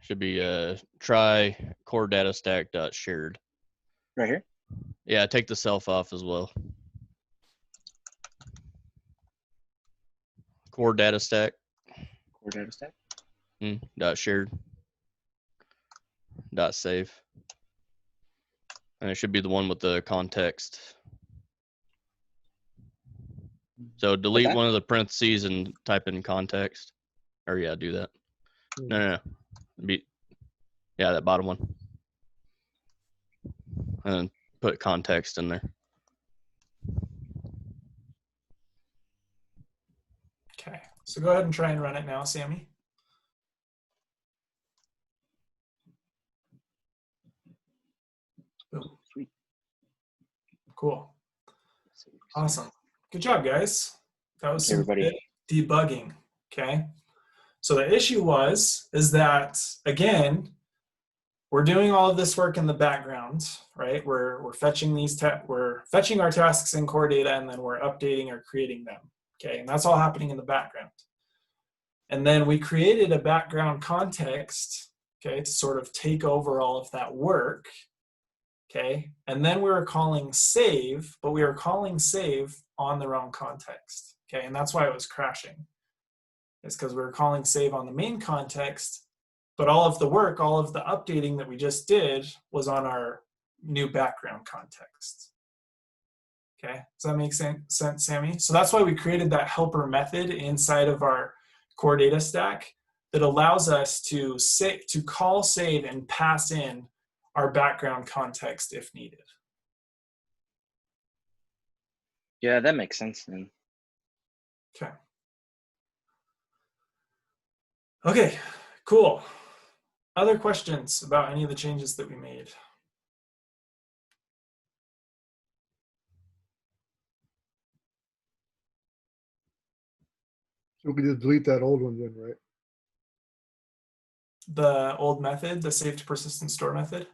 Should be try core data stack dot shared. Right here? Yeah, take the self off as well. Core data stack. Core data stack? Dot shared. Dot save. And it should be the one with the context. So delete one of the parentheses and type in context. Or yeah, do that. No. Yeah, that bottom one. And then put context in there. Okay, so go ahead and try and run it now, Sammy. Boom. Sweet. Cool. Awesome. Good job, guys. That was some good debugging. Okay. So the issue is that, again, we're doing all of this work in the background, right? We're fetching we're fetching our tasks in core data, and then we're updating or creating them. Okay, and that's all happening in the background. And then we created a background context, okay, to sort of take over all of that work. Okay, and then we were calling save, but we were calling save on the wrong context. Okay, and that's why it was crashing. It's because we were calling save on the main context, but all of the work, all of the updating that we just did was on our new background context. Okay, does that make sense, Sammy? So that's why we created that helper method inside of our core data stack that allows us to call save and pass in our background context if needed. Yeah, that makes sense then. Okay. Okay, cool. Other questions about any of the changes that we made? So we could just delete that old one then, right? The old method, the save to persistent store method?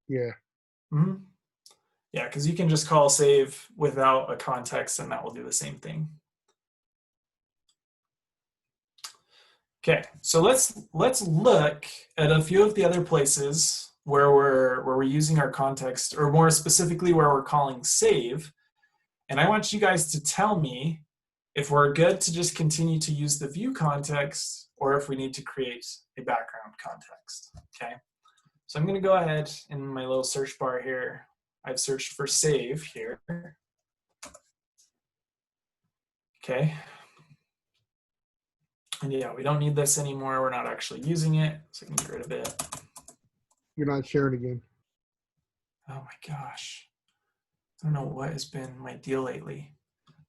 Yeah. Mm-hmm. Yeah, because you can just call save without a context and that will do the same thing. Okay, so let's look at a few of the other places where we're using our context, or more specifically where we're calling save. And I want you guys to tell me if we're good to just continue to use the view context or if we need to create a background context. Okay, so I'm going to go ahead in my little search bar here. I've searched for save here. Okay. And yeah, we don't need this anymore. We're not actually using it, so I can get rid of it. You're not sharing again. Oh my gosh. I don't know what has been my deal lately.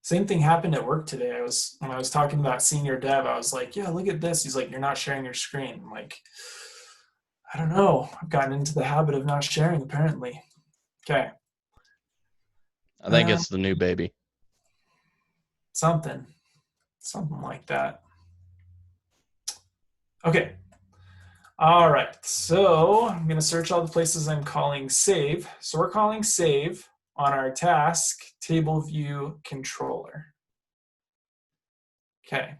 Same thing happened at work today. When I was talking to that senior dev, I was like, yeah, look at this. He's like, you're not sharing your screen. I'm like, I don't know. I've gotten into the habit of not sharing, apparently. Okay. I think it's the new baby. Something like that. Okay. All right, so I'm going to search all the places I'm calling save. So we're calling save on our task table view controller. Okay,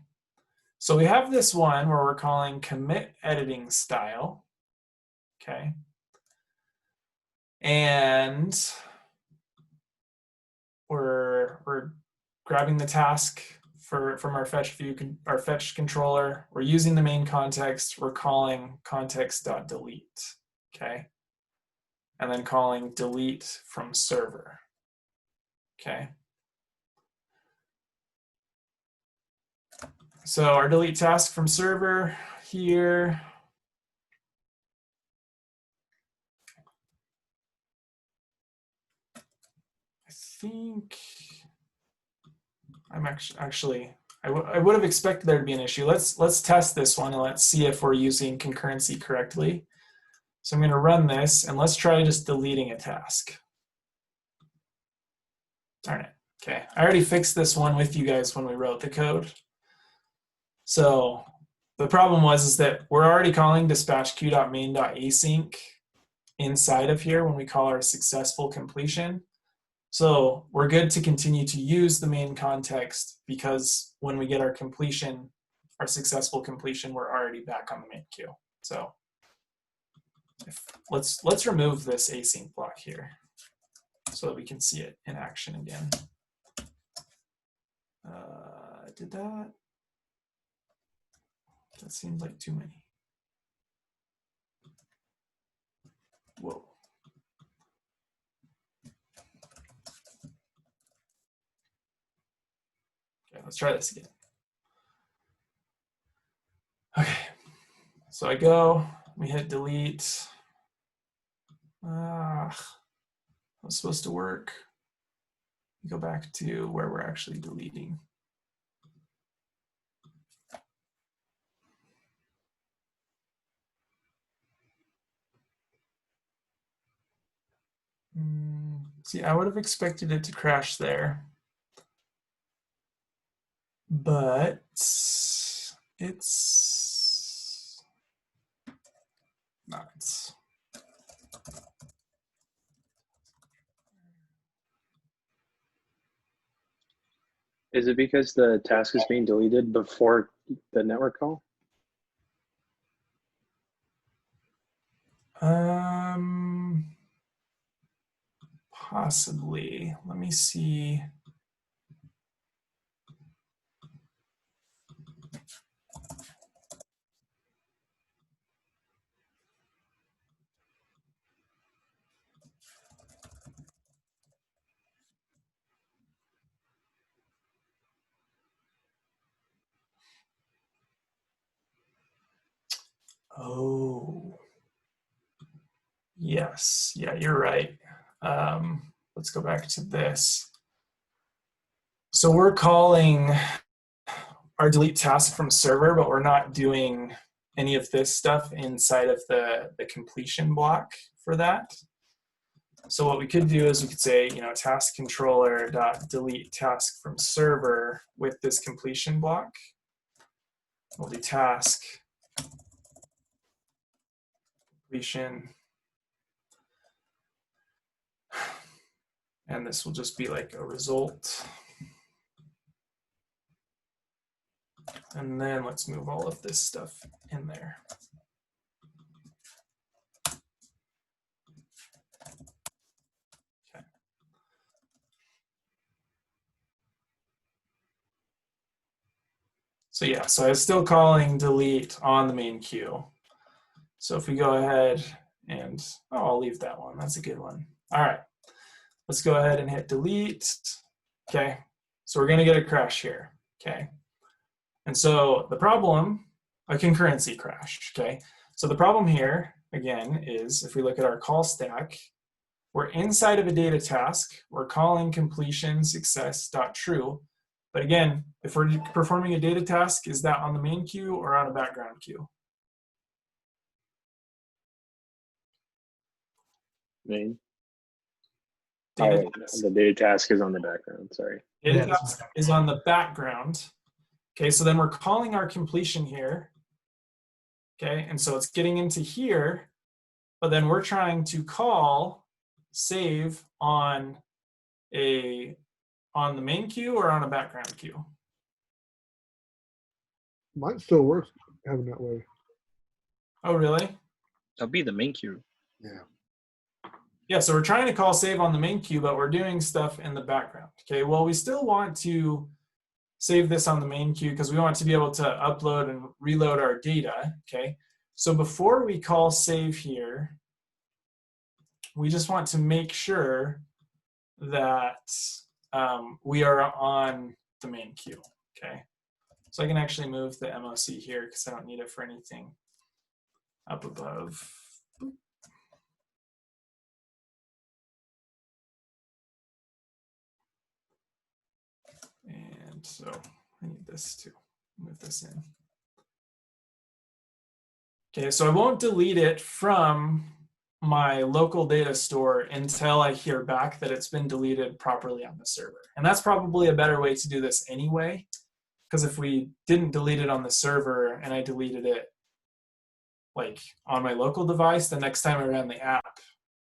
so we have this one where we're calling commit editing style. Okay, and we're grabbing the task from our fetch view, our fetch controller. We're using the main context. We're calling context.delete. Okay, and then calling delete from server. Okay. So our delete task from server here. I think I'm actually I would have expected there to be an issue. Let's test this one and let's see if we're using concurrency correctly. So I'm going to run this and let's try just deleting a task. Darn it. Okay, I already fixed this one with you guys when we wrote the code. So the problem was that we're already calling dispatch queue.main.async inside of here when we call our successful completion. So we're good to continue to use the main context because when we get our completion, our successful completion, we're already back on the main queue. So let's remove this async block here so that we can see it in action again. Did that? That seems like too many. Whoa. Okay, let's try this again. Okay, so I go, we hit delete. That was supposed to work. We go back to where we're actually deleting. See, I would have expected it to crash there, but it's not. Is it because the task is being deleted before the network call? Possibly. Let me see. Oh, yes. Yeah, you're right. Let's go back to this. So we're calling our delete task from server, but we're not doing any of this stuff inside of the completion block for that. So what we could do is we could say, task controller dot delete task from server with this completion block. We'll do task completion. And this will just be like a result. And then let's move all of this stuff in there. Okay. So yeah, so I was still calling delete on the main queue. So if we go ahead and, I'll leave that one. That's a good one. All right, let's go ahead and hit delete. Okay, so we're gonna get a crash here, okay? And so the problem, a concurrency crash, okay? So the problem here, again, is if we look at our call stack, we're inside of a data task, we're calling completion success.true. But again, if we're performing a data task, is that on the main queue or on a background queue? Main. Data The data task is on the background, sorry. Data task is on the background. Okay, so then we're calling our completion here. Okay, and so it's getting into here, but then we're trying to call save on the main queue or on a background queue. Mine still works having that way. Oh, really? That'll be the main queue. Yeah. Yeah, so we're trying to call save on the main queue, but we're doing stuff in the background. Okay, well, we still want to save this on the main queue because we want to be able to upload and reload our data. Okay, so before we call save here, we just want to make sure that we are on the main queue. Okay, so I can actually move the MOC here because I don't need it for anything up above. And so I need this to move this in. Okay, so I won't delete it from my local data store until I hear back that it's been deleted properly on the server. And that's probably a better way to do this anyway, because if we didn't delete it on the server and I deleted it like on my local device, the next time I ran the app,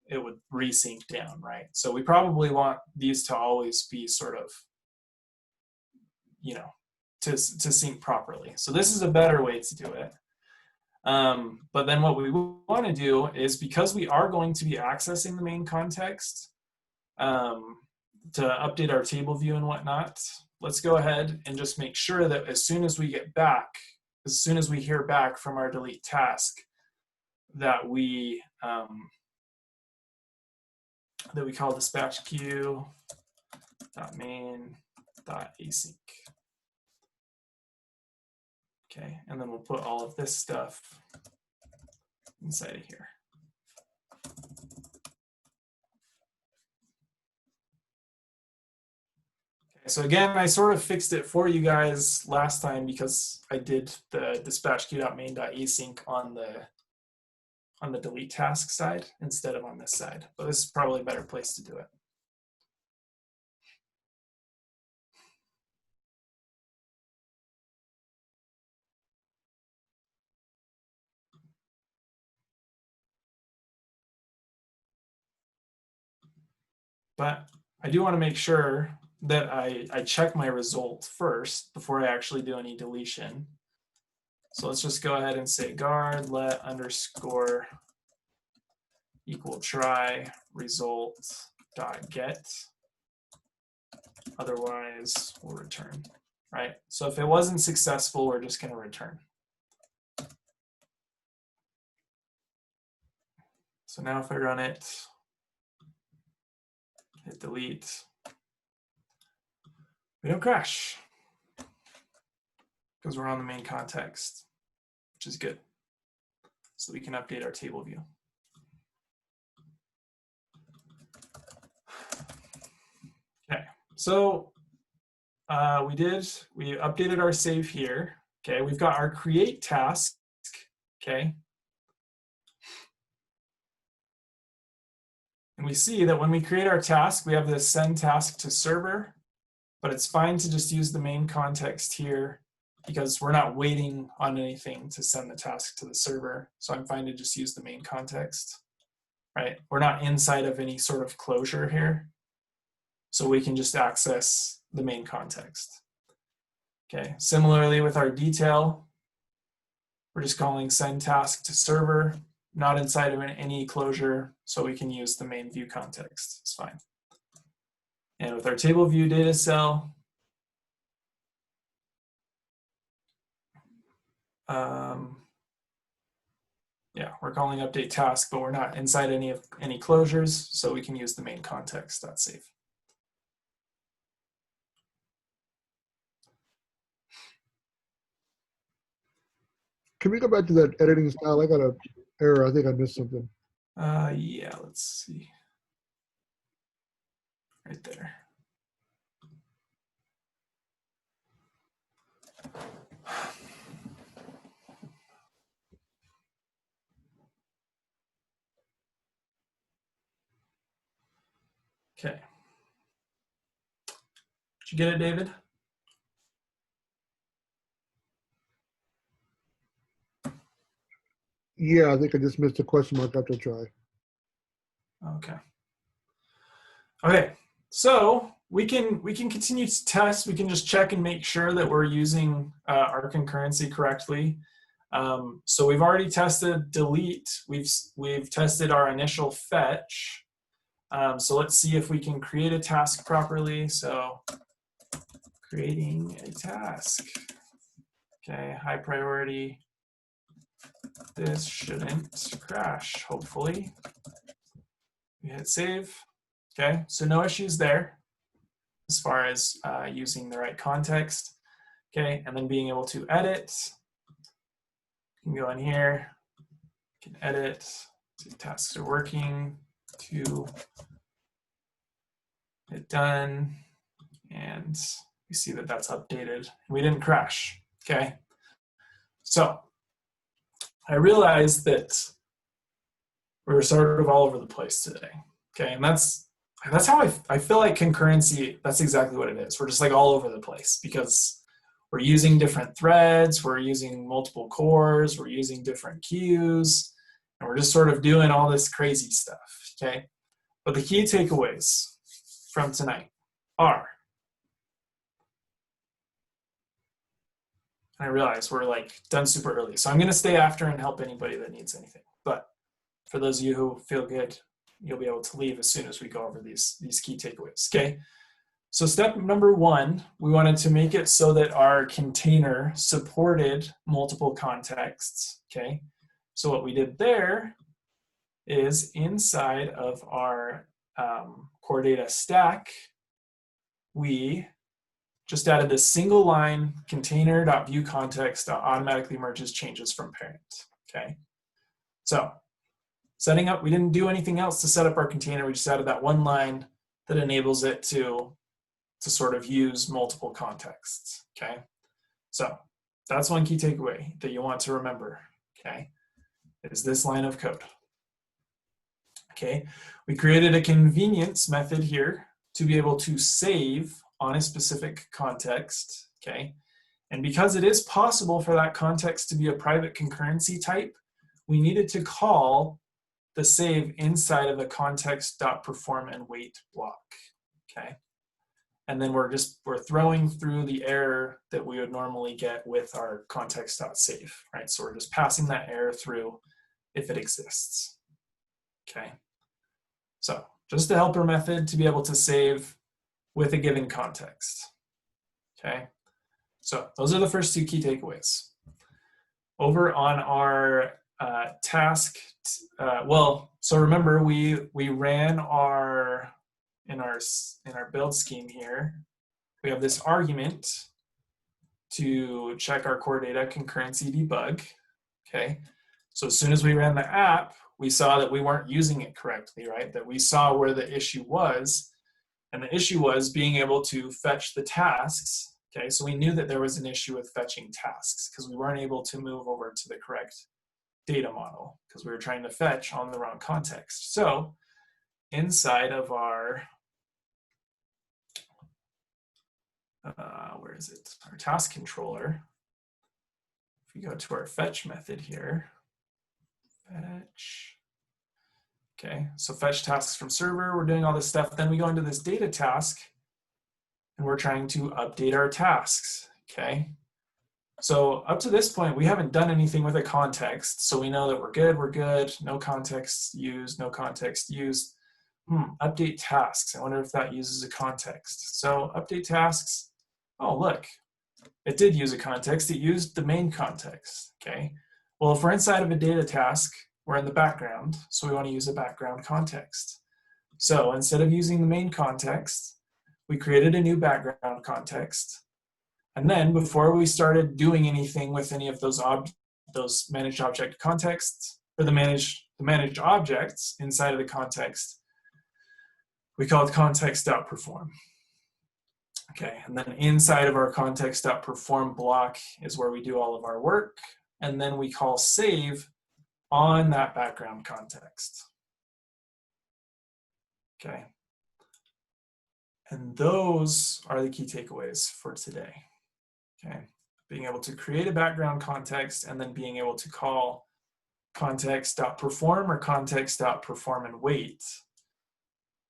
it would resync down, right? So we probably want these to always be sort of, to sync properly. So this is a better way to do it. But then what we want to do is, because we are going to be accessing the main context to update our table view and whatnot, let's go ahead and just make sure that as soon as we get back, as soon as we hear back from our delete task, that we call dispatch queue.main.async. Okay, and then we'll put all of this stuff inside of here. Okay, so again, I sort of fixed it for you guys last time because I did the dispatch queue.main.async on the delete task side instead of on this side. But this is probably a better place to do it. But I do want to make sure that I check my result first before I actually do any deletion. So let's just go ahead and say guard let underscore equal try result dot get. Otherwise, we'll return, right? So if it wasn't successful, we're just going to return. So now if I run it, hit delete, we don't crash because we're on the main context, which is good. So we can update our table view. Okay, so we updated our save here. Okay, we've got our create task. Okay. And we see that when we create our task, we have this send task to server, but it's fine to just use the main context here because we're not waiting on anything to send the task to the server. So I'm fine to just use the main context, right? We're not inside of any sort of closure here. So we can just access the main context. Okay, similarly with our detail, we're just calling send task to server, not inside of any closure, so we can use the main view context. It's fine. And with our table view data cell, yeah, we're calling update task, but we're not inside any closures, so we can use the main context.save. Can we go back to that editing style? I got an error. I think I missed something. Yeah, let's see. Right there. Okay. Did you get it, David? Yeah, I think I just missed a question mark after try. Okay. Okay, so we can continue to test. We can just check and make sure that we're using our concurrency correctly. So we've already tested delete. We've tested our initial fetch. So let's see if we can create a task properly. So creating a task. Okay, high priority. This shouldn't crash, hopefully. We hit save. Okay, so no issues there as far as using the right context. Okay, and then being able to edit. You can go in here, you can edit, see tasks are working, to hit done, and you see that that's updated. We didn't crash, okay? So I realized that we're sort of all over the place today, okay? And that's how I feel like concurrency, that's exactly what it is. We're just like all over the place because we're using different threads, we're using multiple cores, we're using different queues, and we're just sort of doing all this crazy stuff, okay? But the key takeaways from tonight are, and I realize we're like done super early, so I'm gonna stay after and help anybody that needs anything. But for those of you who feel good, you'll be able to leave as soon as we go over these key takeaways, okay? So step number one, we wanted to make it so that our container supported multiple contexts, okay? So what we did there is inside of our core data stack, we just added this single line container.viewContext automatically merges changes from parent, okay? So setting up, we didn't do anything else to set up our container, we just added that one line that enables it to sort of use multiple contexts, okay? So that's one key takeaway that you want to remember, okay? Is this line of code. Okay, we created a convenience method here to be able to save on a specific context, okay? And because it is possible for that context to be a private concurrency type, we needed to call the save inside of a context.perform and wait block, okay? and then we're throwing through the error that we would normally get with our context.save, right? So we're just passing that error through if it exists. Okay. So just a helper method to be able to save with a given context. Okay. So those are the first two key takeaways. Over on our task, so remember we ran in our build scheme here, we have this argument to check our core data concurrency debug. Okay, so as soon as we ran the app, we saw that we weren't using it correctly, right? That we saw where the issue was, and the issue was being able to fetch the tasks. Okay, so we knew that there was an issue with fetching tasks because we weren't able to move over to the correct data model because we were trying to fetch on the wrong context. So inside of our, where is it? Our task controller, if we go to our fetch method here, fetch, okay, so fetch tasks from server, we're doing all this stuff. Then we go into this data task and we're trying to update our tasks, okay? So up to this point, we haven't done anything with a context, so we know that we're good, no context used, no context used. Update tasks, I wonder if that uses a context. So update tasks, oh look, it did use a context, it used the main context, okay? Well, if we're inside of a data task, we're in the background, so we want to use a background context. So instead of using the main context, we created a new background context. And then before we started doing anything with any of those managed object contexts, or the managed objects inside of the context, we call it context.perform. Okay, and then inside of our context.perform block is where we do all of our work, and then we call save on that background context. Okay. And those are the key takeaways for today. Okay, being able to create a background context and then being able to call context.perform or context.perform and wait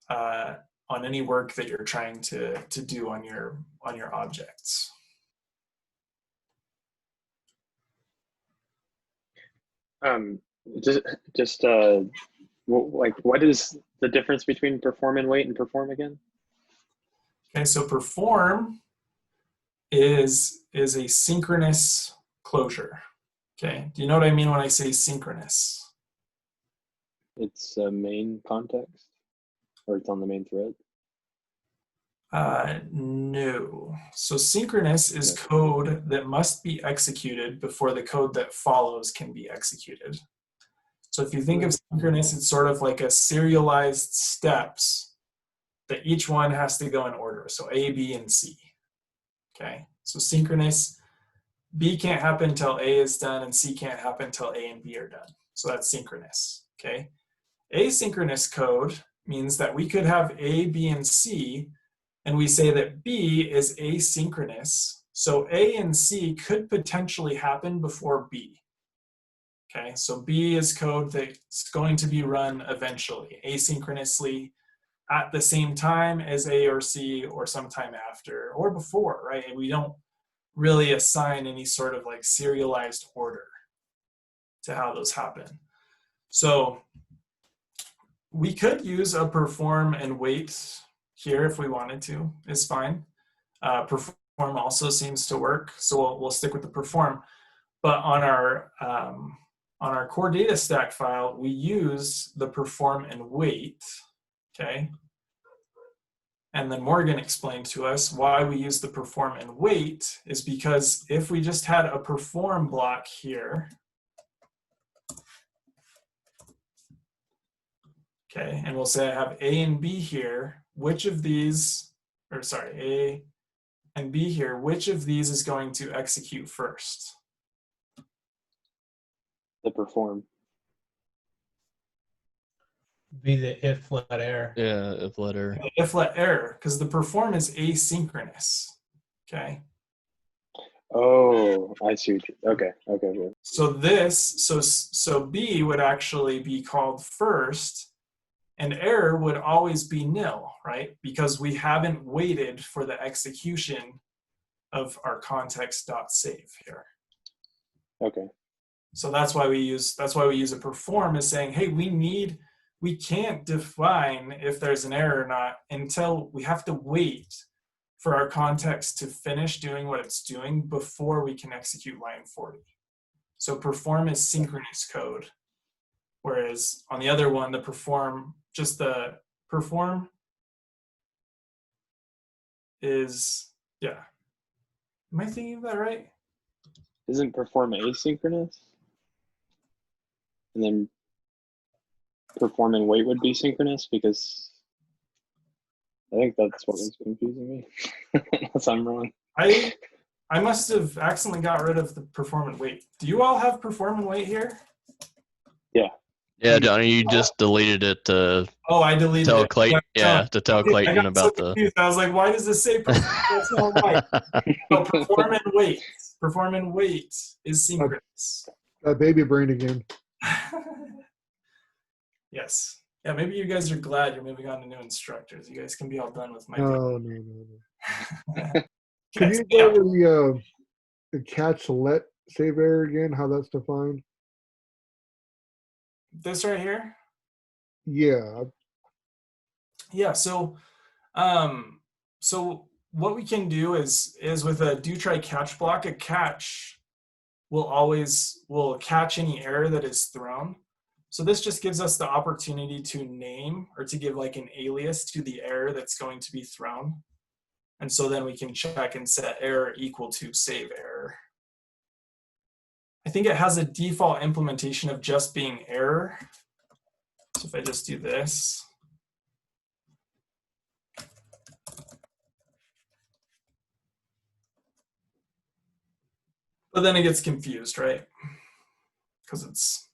on any work that you're trying to do on your objects. Like, what is the difference between perform and wait and perform again? Okay, so perform is a synchronous closure. Okay, do you know what I mean when I say synchronous? It's a main context, or it's on the main thread? No. So synchronous is code that must be executed before the code that follows can be executed. So if you think of synchronous, it's sort of like a serialized steps that each one has to go in order. So A, B, and C. Okay, so synchronous, B can't happen until A is done and C can't happen until A and B are done. So that's synchronous, okay? Asynchronous code means that we could have A, B, and C, and we say that B is asynchronous. So A and C could potentially happen before B. Okay, so B is code that's going to be run eventually, asynchronously, at the same time as A or C, or sometime after or before, right? We don't really assign any sort of like serialized order to how those happen. So we could use a perform and wait here if we wanted to, it's fine. Perform also seems to work, so we'll stick with the perform. But on our core data stack file, we use the perform and wait, okay? And then Morgan explained to us why we use the perform and wait is because if we just had a perform block here, okay, and we'll say I have A and B here, which of these, or sorry, A and B here, which of these is going to execute first? The perform. Be the if let error. Yeah, if let error. If let error, because the perform is asynchronous, okay? Oh, I see. Okay. So this, so B would actually be called first, And error would always be nil, right? Because we haven't waited for the execution of our context.save here. Okay. So that's why we use a perform as saying, hey, we can't define if there's an error or not until we have to wait for our context to finish doing what it's doing before we can execute line 40. So perform is synchronous code, whereas on the other one, the perform is, yeah. Am I thinking of that right? Isn't perform asynchronous? And then perform and wait would be synchronous, because I think that's what was confusing me. Unless I'm wrong. I must have accidentally got rid of the perform and wait. Do you all have perform and wait here? Yeah. Yeah, Johnny, you just deleted it to Oh, I deleted tell it. Clayton. Yeah, to tell Clayton I got about so confused. I was like, why does this say perform? That's not right. No, perform and wait. Perform and wait is synchronous. That baby brain again. Yes. Yeah, maybe you guys are glad you're moving on to new instructors. You guys can be all done with my No. Can you go over the catch let save error again? How that's defined? This right here? Yeah. Yeah, so so what we can do is with a do try catch block, a catch will catch any error that is thrown. So this just gives us the opportunity to name or to give like an alias to the error that's going to be thrown. And so then we can check and set error equal to save error. I think it has a default implementation of just being error. So if I just do this, but then it gets confused, right? Because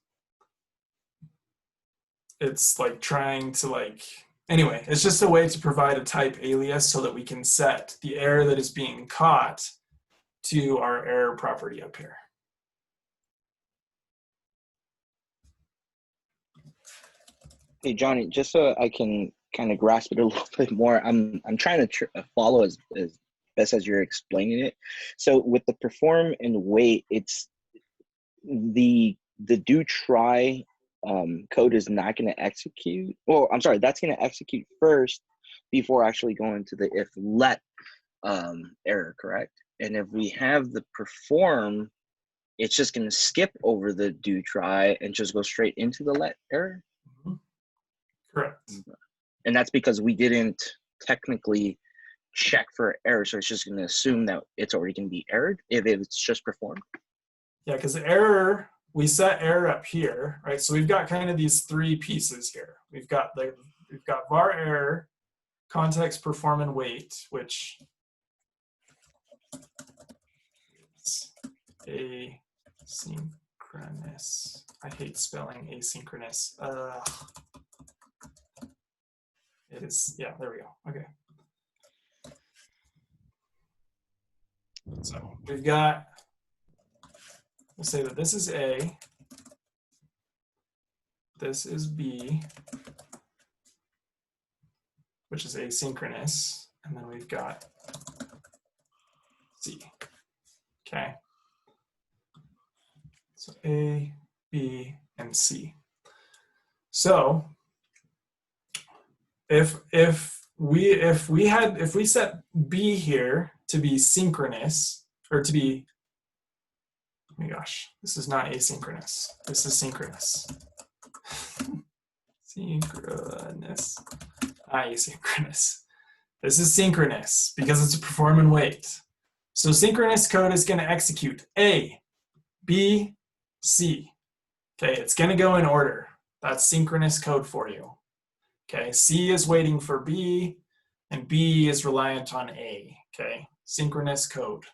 it's like trying to like, anyway, it's just a way to provide a type alias so that we can set the error that is being caught to our error property up here. Hey, Johnny, just so I can kind of grasp it a little bit more, I'm trying to follow as best as you're explaining it. So with the perform and wait, it's the do try code is not going to execute. Well, I'm sorry, that's going to execute first before actually going to the if let error, correct? And if we have the perform, it's just going to skip over the do try and just go straight into the let error. Correct. And that's because we didn't technically check for error, so it's just going to assume that it's already going to be errored if it's just performed. Yeah, because error, we set error up here, right? So we've got kind of these three pieces here. We've got var error, context, perform, and wait, which is asynchronous. I hate spelling asynchronous. It is, yeah, there we go. Okay. So we've got, we'll say that this is A, this is B, which is asynchronous, and then we've got C. Okay. So A, B, and C. So if we set B here to be synchronous, or to be, oh my gosh, this is not asynchronous. This is synchronous. Synchronous, not asynchronous. This is synchronous because it's a perform and wait. So synchronous code is going to execute A, B, C. Okay, it's going to go in order. That's synchronous code for you. Okay, C is waiting for B, and B is reliant on A. Okay, synchronous code.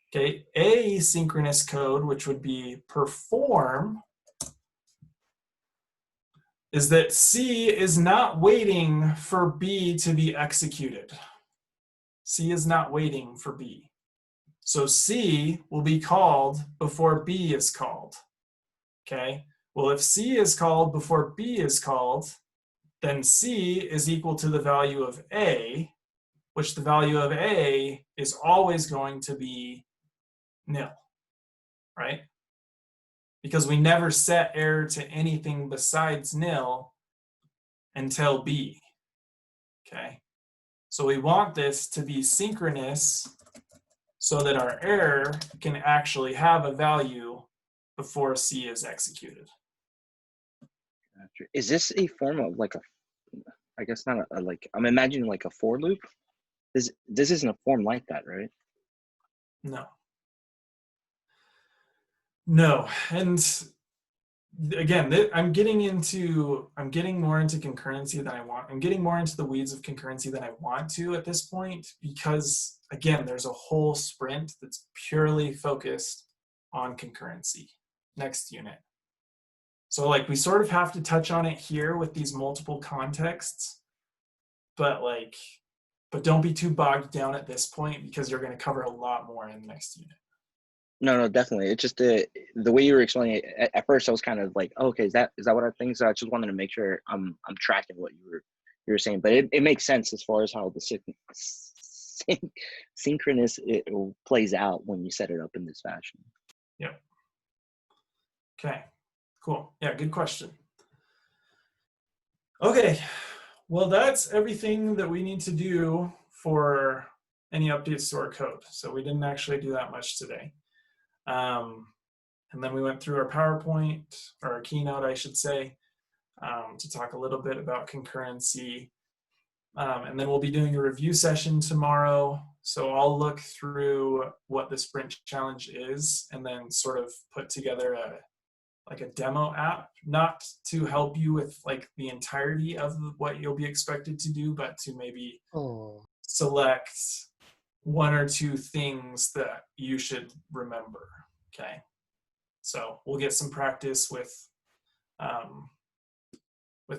Okay, asynchronous code, which would be perform, is that C is not waiting for B to be executed. C is not waiting for B. So C will be called before B is called. Okay, well, if C is called before B is called, then C is equal to the value of A, which the value of A is always going to be nil, right? Because we never set error to anything besides nil until B, okay? So we want this to be synchronous so that our error can actually have a value before C is executed. Is this a form of like a, I guess not a like, I'm imagining like a for loop? This isn't a form like that, right? No. No, and again, I'm getting more into concurrency than I want. I'm getting more into the weeds of concurrency than I want to at this point, because again, there's a whole sprint that's purely focused on concurrency next unit. So like we sort of have to touch on it here with these multiple contexts, but don't be too bogged down at this point, because you're going to cover a lot more in the next unit. No, definitely. It's just the way you were explaining it. At first, I was kind of like, oh, okay, is that what I think? So I just wanted to make sure I'm tracking what you were saying. But it makes sense as far as how the synchronous it plays out when you set it up in this fashion. Yep. Okay. Cool. Yeah. Good question. Okay. Well, that's everything that we need to do for any updates to our code. So we didn't actually do that much today. And then we went through our PowerPoint, or our keynote, I should say, to talk a little bit about concurrency. And then we'll be doing a review session tomorrow. So I'll look through what the sprint challenge is and then sort of put together a demo app, not to help you with like the entirety of what you'll be expected to do, but to maybe select one or two things that you should remember, okay? So we'll get some practice with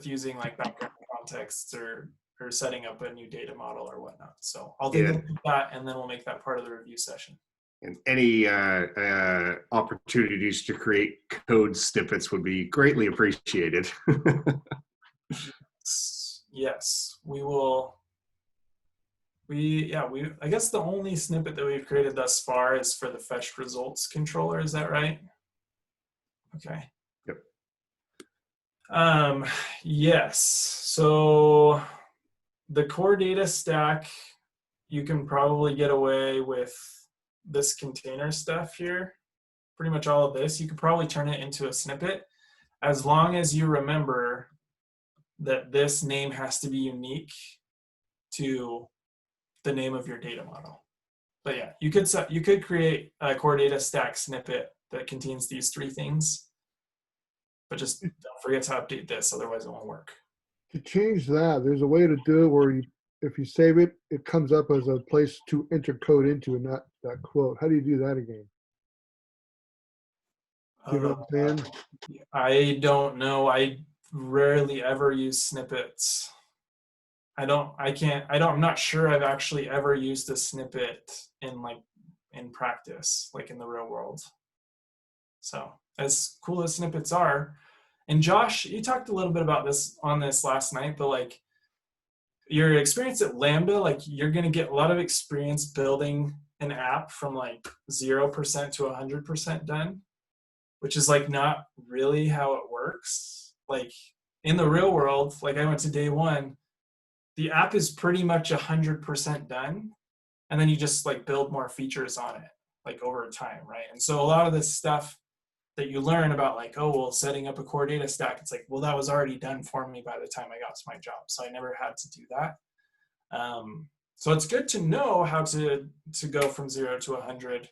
using like background contexts or setting up a new data model or whatnot. So I'll take a look at that, and then we'll make that part of the review session. And any opportunities to create code snippets would be greatly appreciated. Yes, we will. I guess the only snippet that we've created thus far is for the fetch results controller. Is that right? Okay. Yep. Yes. So the core data stack, you can probably get away with this container stuff here. Pretty much all of this, you could probably turn it into a snippet, as long as you remember that this name has to be unique to the name of your data model. But yeah, you could create a core data stack snippet that contains these three things, but just don't forget to update this, otherwise it won't work. To change that, there's a way to do it where if you save it, it comes up as a place to enter code into and not that quote. How do you do that again? Do you know what I'm saying? I don't know. I rarely ever use snippets. I'm not sure I've actually ever used a snippet in practice, like in the real world. So as cool as snippets are, and Josh, you talked a little bit about this last night, but like your experience at LAMBDA, like you're going to get a lot of experience building an app from like 0% to 100% done, which is like not really how it works. Like in the real world, like I went to day one, the app is pretty much 100% done, and then you just like build more features on it like over time, right? And so a lot of this stuff that you learn about, like, oh, well, setting up a core data stack, it's like, well, that was already done for me by the time I got to my job, so I never had to do that. So it's good to know how to go from 0 to 100,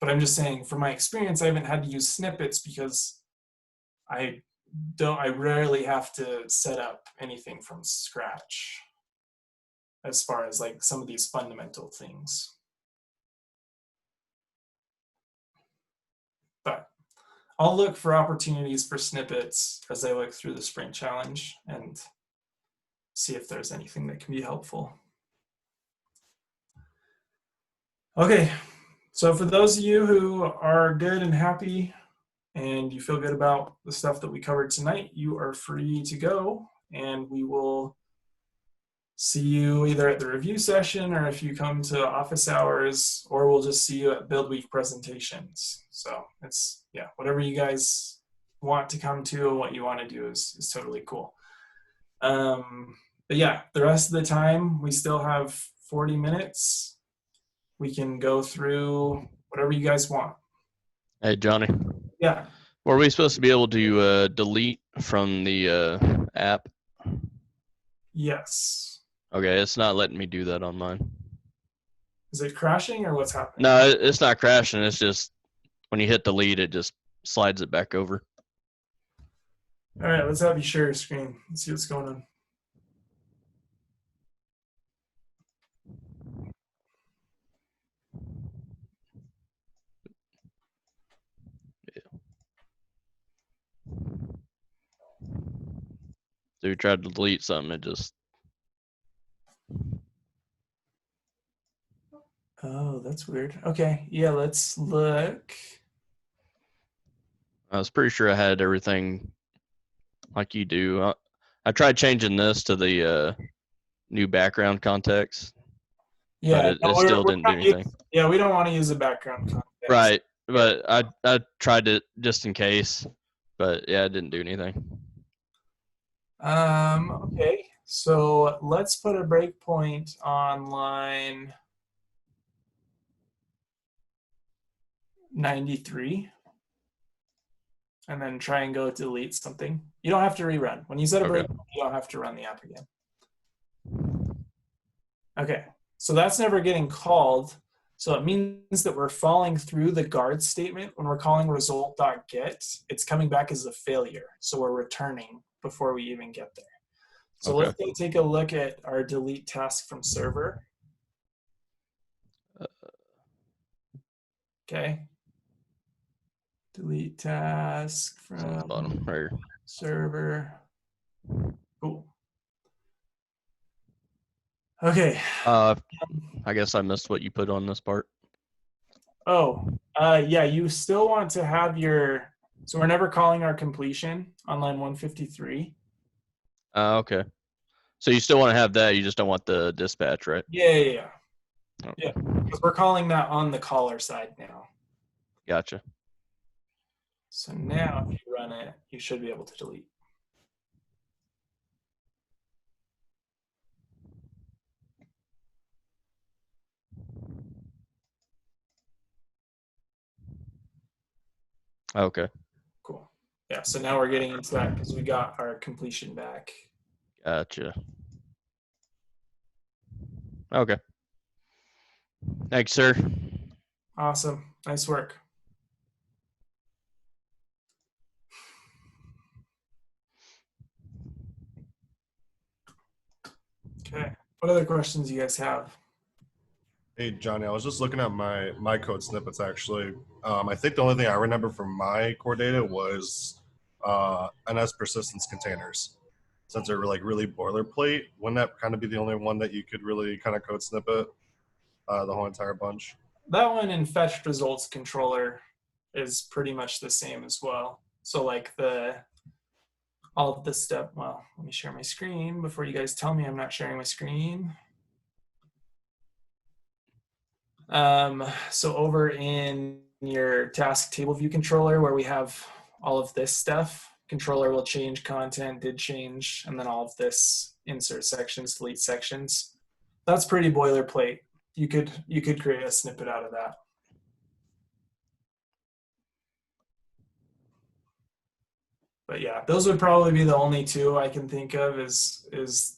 but I'm just saying, from my experience, I haven't had to use snippets because I rarely have to set up anything from scratch as far as like some of these fundamental things. But I'll look for opportunities for snippets as I look through the sprint challenge and see if there's anything that can be helpful. Okay, so for those of you who are good and happy and you feel good about the stuff that we covered tonight, you are free to go. and we will see you either at the review session, or if you come to office hours, or we'll just see you at Build Week presentations. So it's, yeah, whatever you guys want to come to, what you want to do is totally cool. But yeah, the rest of the time, we still have 40 minutes. We can go through whatever you guys want. Hey, Johnny. Yeah. Were we supposed to be able to delete from the app? Yes. Okay, it's not letting me do that on mine. Is it crashing or what's happening? No, it's not crashing. It's just when you hit delete, it just slides it back over. All right, let's have you share your screen. Let's see what's going on. So we tried to delete something, it just. Oh, that's weird. Okay, yeah, let's look. I was pretty sure I had everything like you do. I tried changing this to the new background context, Yeah, but it still didn't do anything. Yeah, we don't want to use a background context. Right, but I tried it just in case, but yeah, it didn't do anything. Okay, so let's put a breakpoint on line 93. And then try and go delete something. You don't have to rerun. When you set a breakpoint, you don't have to run the app again. Okay, so that's never getting called. So it means that we're falling through the guard statement. When we're calling result.get, it's coming back as a failure. So we're returning before we even get there. So let's go take a look at our delete task from server. Okay. Delete task from bottom right. Server. Cool. Okay. I guess I missed what you put on this part. Oh, yeah, you still want to have your, so we're never calling our completion on line 153. Okay. So you still want to have that, you just don't want the dispatch, right? Yeah. Yeah, because we're calling that on the caller side now. Gotcha. So now if you run it, you should be able to delete. Okay. Cool. Yeah, so now we're getting into that because we got our completion back. Gotcha. Okay. Thanks, sir. Awesome. Nice work. Okay. What other questions you guys have? Hey, Johnny, I was just looking at my code snippets, actually. I think the only thing I remember from my core data was NS persistence containers. Since they're like really boilerplate, wouldn't that kind of be the only one that you could really kind of code snippet the whole entire bunch? That one in fetched results controller is pretty much the same as well. So like all of the stuff, well, let me share my screen before you guys tell me I'm not sharing my screen. So over in your task table view controller where we have all of this stuff, controller will change content, did change, and then all of this insert sections, delete sections. That's pretty boilerplate. You could create a snippet out of that. But yeah, those would probably be the only two I can think of is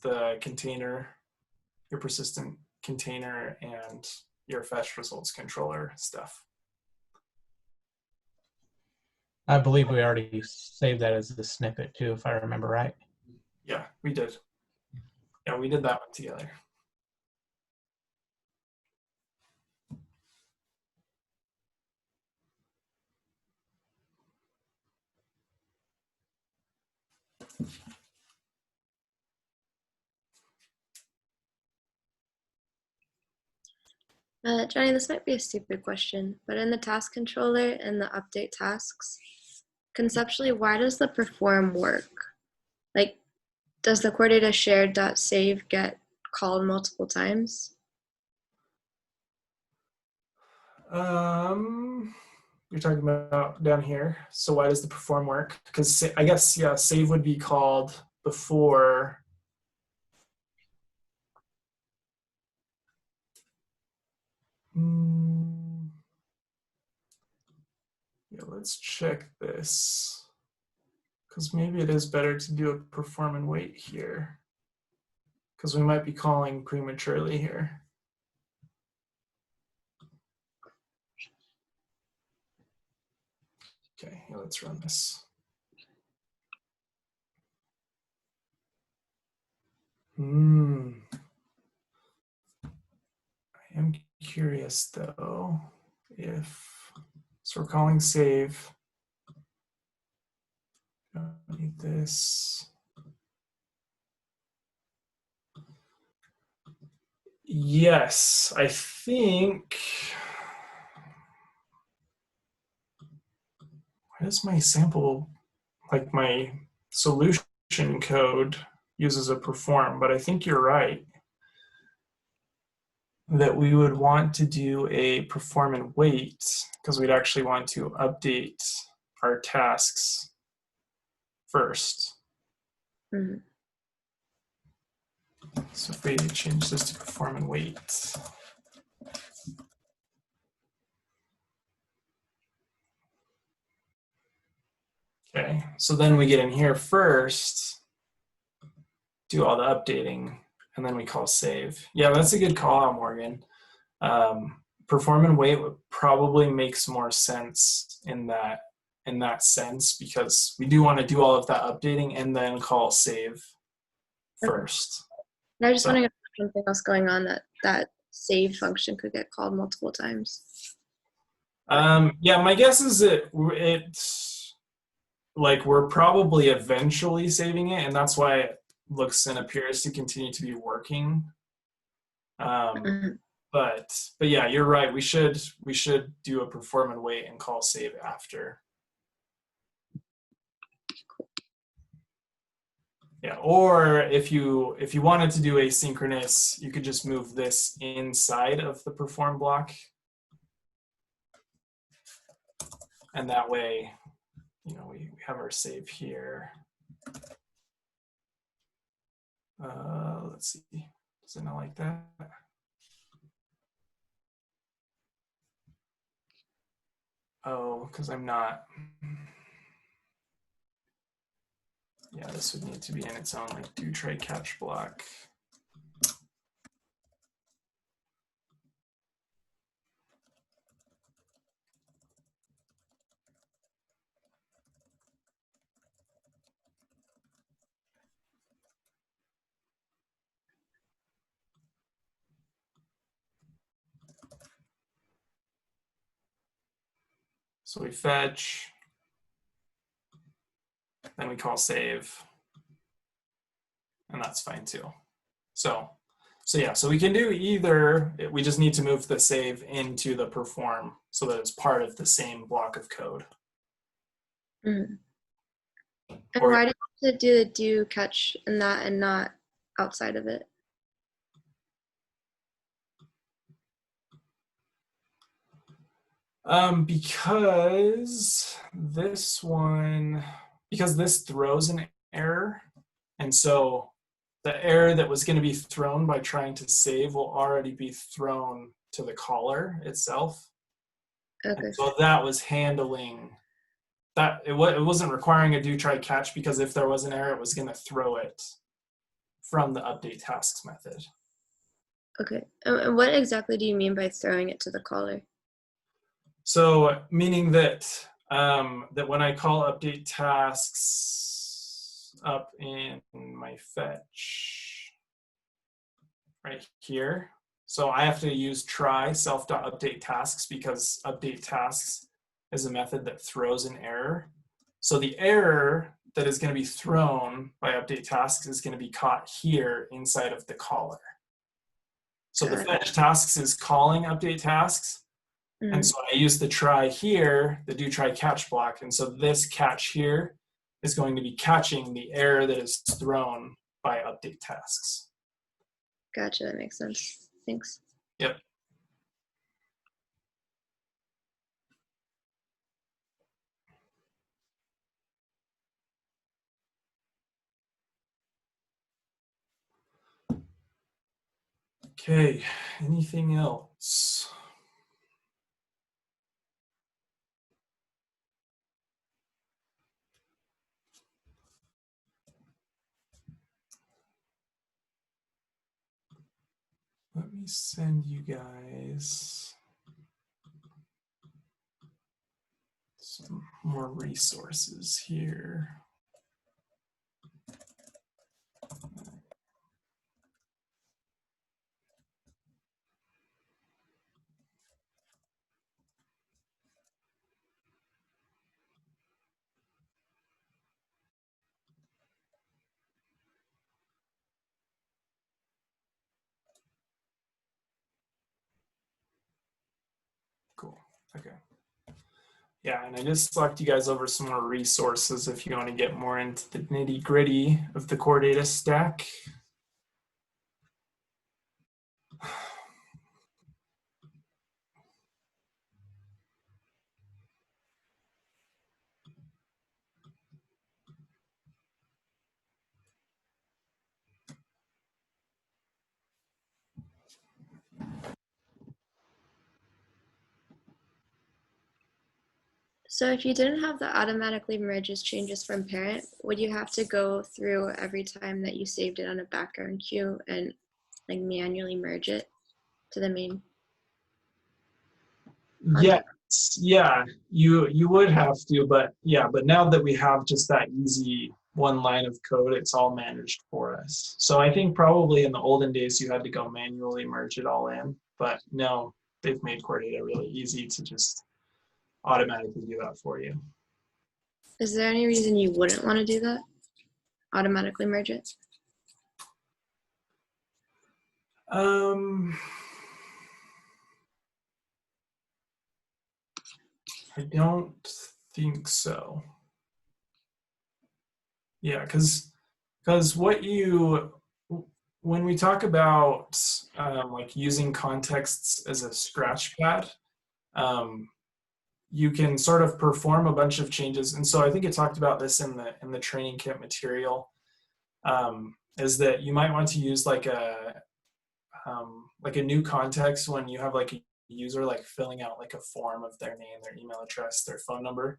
the container, your persistent container, and your fetch results controller stuff. I believe we already saved that as the snippet too, if I remember right. Yeah, we did. Yeah, we did that one together. Johnny, this might be a stupid question, but in the task controller and the update tasks, conceptually, why does the perform work? Like, Does the core data shared.save get called multiple times? You're talking about down here. So why does the perform work? Because I guess, yeah, save would be called before. Yeah, let's check this. Because maybe it is better to do a perform and wait here. Because we might be calling prematurely here. Okay, yeah, let's run this. I am curious though, if, so we're calling save. Don't need this. Yes, I think. Why does my sample, like my solution code, uses a perform? But I think you're right that we would want to do a perform and wait because we'd actually want to update our tasks first. Mm-hmm. So if we change this to perform and wait. Okay, so then we get in here first, do all the updating, and then we call save. Yeah, that's a good call out, Morgan. Perform and wait probably makes more sense in that sense because we do want to do all of that updating and then call save first. And I was just wondering if there's something else going on that save function could get called multiple times. Yeah, my guess is it's like we're probably eventually saving it, and that's why it looks and appears to continue to be working. But yeah, you're right. We should do a perform and wait and call save after. Yeah, or if you wanted to do asynchronous, you could just move this inside of the perform block. And that way, you know, we have our save here. Let's see, does it not like that? Oh, because I'm not. Yeah, this would need to be in its own like do try catch block. So we fetch, then we call save, and that's fine too. So yeah, so we can do either, we just need to move the save into the perform so that it's part of the same block of code. Mm. And why do you have to do the do catch in that and not outside of it? Because this throws an error, and so the error that was going to be thrown by trying to save will already be thrown to the caller itself. Okay. And so that was handling that. It wasn't requiring a do try catch because if there was an error, it was going to throw it from the update tasks method. Okay. And what exactly do you mean by throwing it to the caller? So meaning that that when I call update tasks up in my fetch right here, so I have to use try self.update tasks because update tasks is a method that throws an error. So the error that is going to be thrown by update tasks is going to be caught here inside of the caller. So the fetch tasks is calling update tasks. And so I use the try here, the do try catch block. And so this catch here is going to be catching the error that is thrown by update tasks. Gotcha. That makes sense. Thanks. Yep. Okay, anything else? Let me send you guys some more resources here. Cool. Okay. Yeah, and I just select you guys over some more resources if you want to get more into the nitty gritty of the core data stack. So if you didn't have the automatically merges changes from parent, would you have to go through every time that you saved it on a background queue and like manually merge it to the main? Yes, yeah, you would have to, but yeah, but now that we have just that easy one line of code, it's all managed for us. So I think probably in the olden days you had to go manually merge it all in, but no, they've made core data really easy to just automatically do that for you. Is there any reason you wouldn't want to do that? Automatically merge it? I don't think so. Yeah, because when we talk about like using contexts as a scratch pad, you can sort of perform a bunch of changes. And so I think it talked about this in the training kit material, is that you might want to use like a new context when you have like a user like filling out like a form of their name, their email address, their phone number.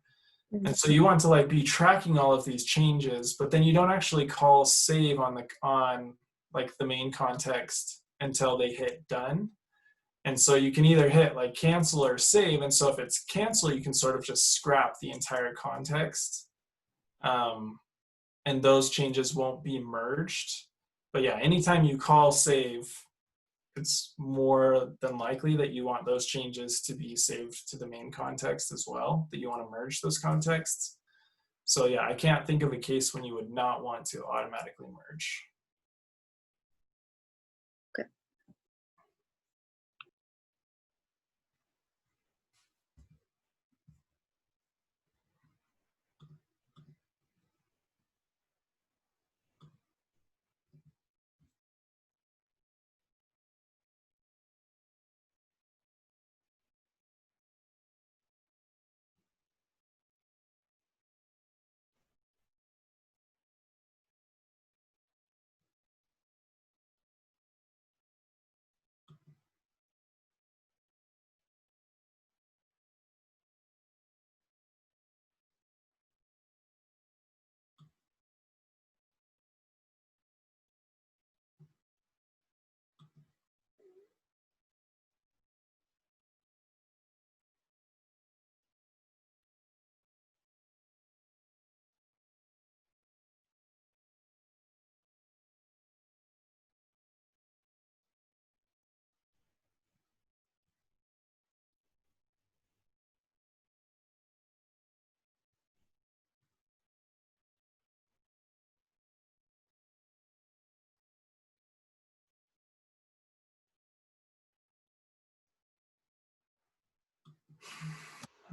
And so you want to like be tracking all of these changes, but then you don't actually call save on like the main context until they hit done. And so you can either hit like cancel or save. And so if it's cancel, you can sort of just scrap the entire context. And those changes won't be merged. But yeah, anytime you call save, it's more than likely that you want those changes to be saved to the main context as well, that you want to merge those contexts. So yeah, I can't think of a case when you would not want to automatically merge. Okay.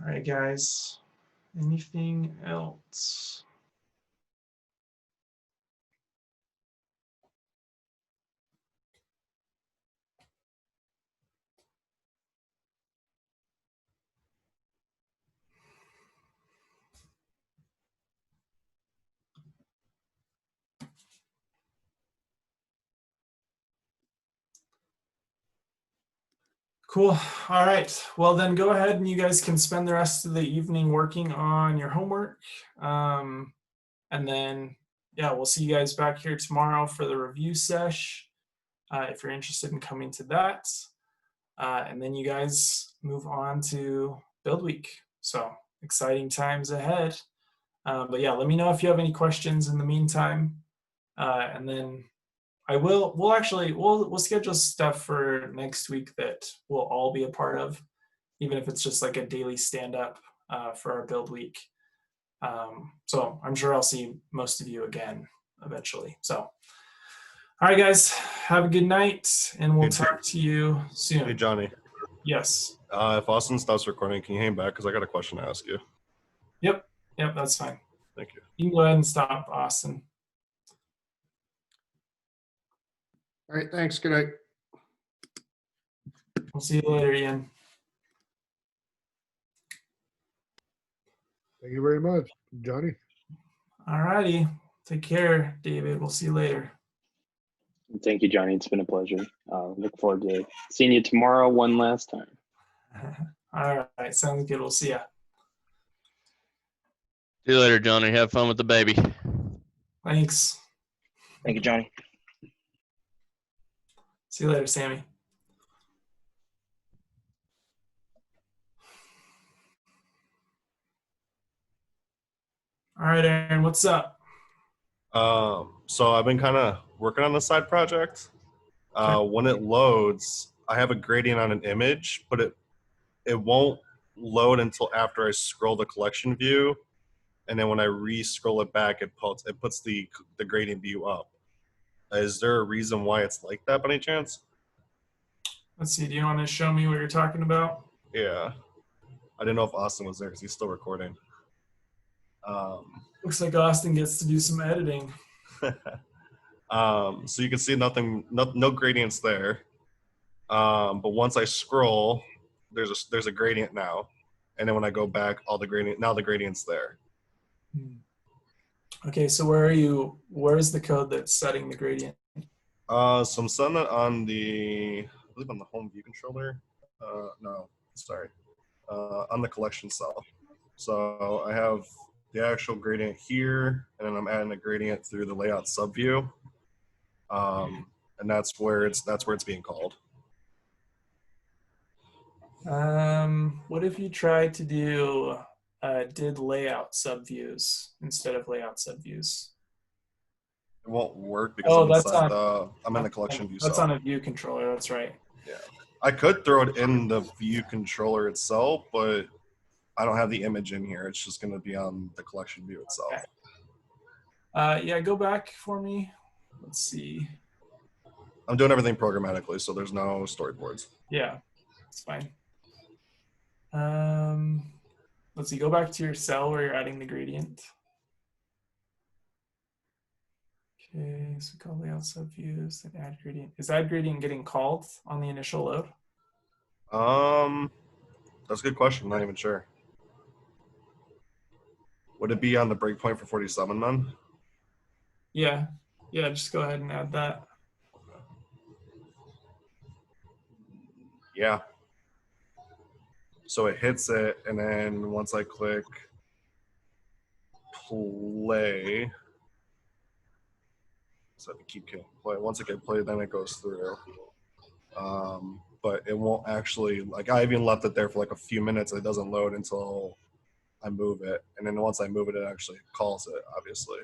All right, guys, anything else? Cool. All right. Well, then go ahead and you guys can spend the rest of the evening working on your homework. And then, yeah, we'll see you guys back here tomorrow for the review sesh, if you're interested in coming to that. And then you guys move on to build week. So exciting times ahead. But yeah, let me know if you have any questions in the meantime. And then we'll schedule stuff for next week that we'll all be a part of, even if it's just like a daily stand up for our build week. So I'm sure I'll see most of you again eventually. So, all right, guys, have a good night, and we'll talk to you soon. Hey, Johnny. Yes. If Austin stops recording, can you hang back? Because I got a question to ask you. Yep, that's fine. Thank you. You can go ahead and stop, Austin. All right, thanks. Good night. We'll see you later, Ian. Thank you very much, Johnny. All righty. Take care, David. We'll see you later. Thank you, Johnny. It's been a pleasure. Look forward to seeing you tomorrow one last time. All right. Sounds good. We'll see ya. See you later, Johnny. Have fun with the baby. Thanks. Thank you, Johnny. See you later, Sammy. All right, Aaron, what's up? So I've been kind of working on the side project. When it loads, I have a gradient on an image, but it won't load until after I scroll the collection view, and then when I re-scroll it back, it puts the gradient view up. Is there a reason why it's like that by any chance? Let's see. Do you want to show me what you're talking about? Yeah. I didn't know if Austin was there because he's still recording. Looks like Austin gets to do some editing. So you can see no gradients there. But once I scroll, there's a gradient now, and then when I go back, the gradient's there. Okay, so where are you? Where's the code that's setting the gradient? So I'm setting it on I believe on the home view controller. No, sorry, on the collection cell. So I have the actual gradient here, and then I'm adding a gradient through the layout subview, and that's where it's being called. What if you tried to do did layout subviews instead of layout subviews? It won't work because I'm in the collection view. That's on a view controller. That's right. Yeah, I could throw it in the view controller itself, but I don't have the image in here. It's just going to be on the collection view itself. Okay. Yeah, go back for me. Let's see. I'm doing everything programmatically, so there's no storyboards. Yeah, it's fine. Let's see. Go back to your cell where you're adding the gradient. Okay, so call layout subviews and add gradient. Is add gradient getting called on the initial load? That's a good question. I'm not even sure. Would it be on the breakpoint for 47 then? Yeah, just go ahead and add that. Yeah. So it hits it, and then once I click play, so I have to keep play. Once I get play, then it goes through. But it won't actually, I even left it there for like a few minutes. It doesn't load until I move it, and then once I move it, it actually calls it, obviously.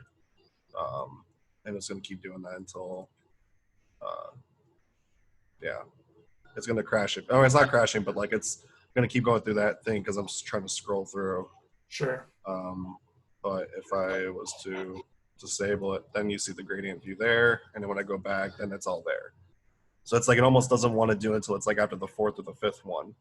And it's going to keep doing that until, yeah, it's going to crash it. Oh, it's not crashing, but it's going to keep going through that thing because I'm just trying to scroll through. Sure. But if I was to disable it, then you see the gradient view there, and then when I go back, then it's all there. So it's it almost doesn't want to do it until it's after the fourth or the fifth one.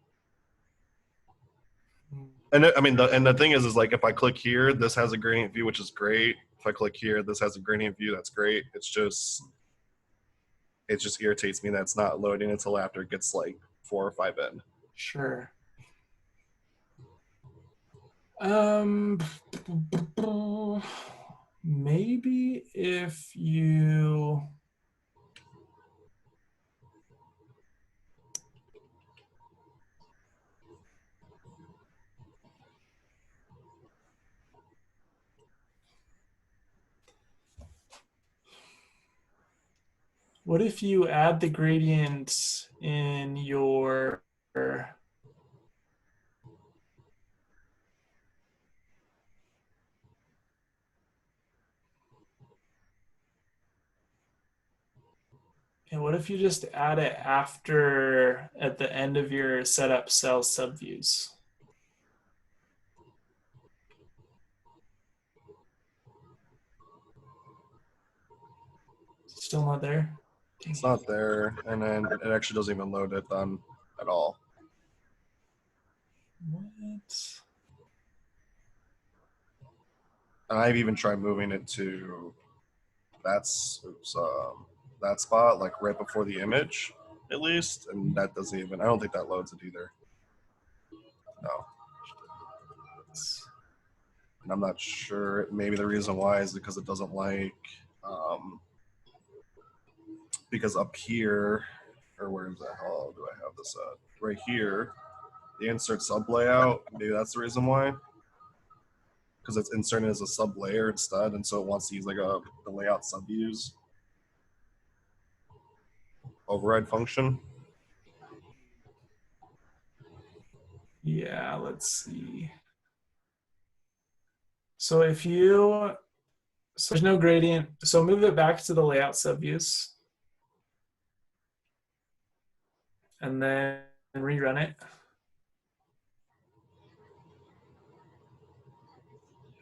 And the thing is if I click here, this has a gradient view, which is great. If I click here, this has a gradient view, that's great. It just irritates me that it's not loading until after it gets 4 or 5 in. Sure. Maybe if you What if you add the gradient in your and what if you just add it after at the end of your setup cell subviews? Still not there? It's not there, and then it actually doesn't even load it then at all. What? And I've even tried moving it to that spot, like right before the image, at least, and that doesn't even. I don't think that loads it either. No. And I'm not sure. Maybe the reason why is because it doesn't like. Because up here, or where is that? How do I have this at? Right here, the insert sub layout. Maybe that's the reason why. Because it's inserted as a sub layer instead, and so it wants to use like the layout subviews override function. Yeah, let's see. So if you, so there's no gradient, so move it back to the layout subviews. And then rerun it.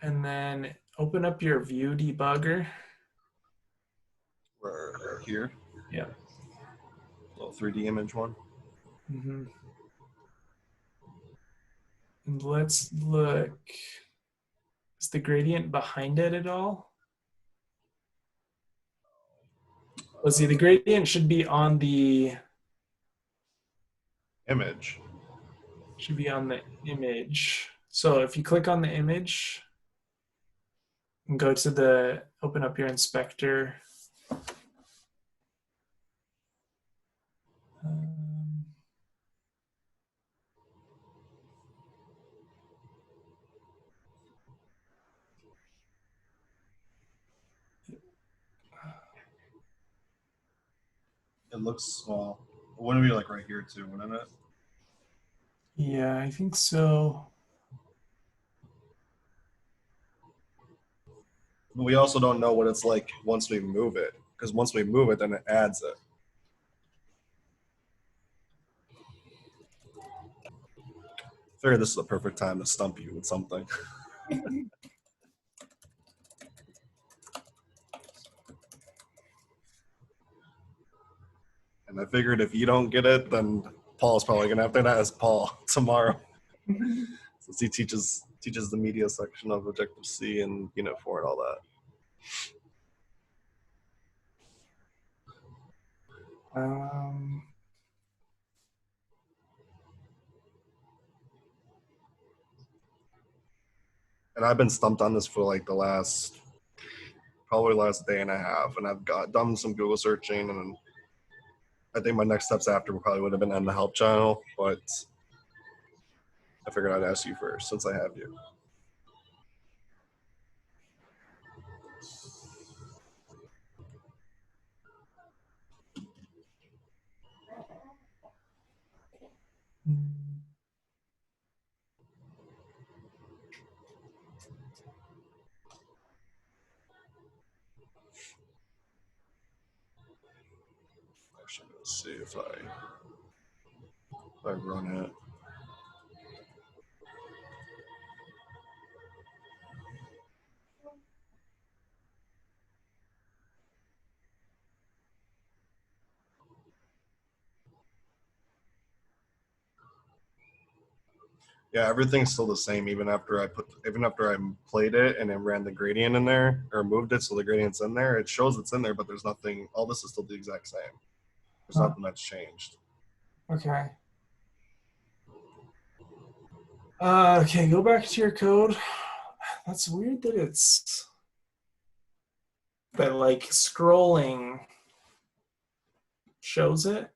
And then open up your view debugger. Right here. Yeah. Little 3D image one. Mm-hmm. And let's look. Is the gradient behind it at all? Let's see, the gradient should be on the image. Should be on the image. So if you click on the image and go to the, open up your inspector. It looks small. It wouldn't it be like right here too, wouldn't it? Yeah, I think so. But we also don't know what it's like once we move it, because once we move it, then it adds it. I figured this is the perfect time to stump you with something. And I figured if you don't get it, then Paul's probably gonna have to ask Paul tomorrow, since he teaches the media section of Objective C and Unit 4 and all that. And I've been stumped on this for like the probably last day and a half, and I've done some Google searching, and I think my next steps after probably would have been on the help channel, but I figured I'd ask you first since I have you. Actually, let's see if I run it. Yeah, everything's still the same even after I played it and then ran the gradient in there or moved it so the gradient's in there. It shows it's in there, but there's nothing. All this is still the exact same. There's nothing that's changed. Okay. Okay, go back to your code. That's weird that it's that like scrolling shows it.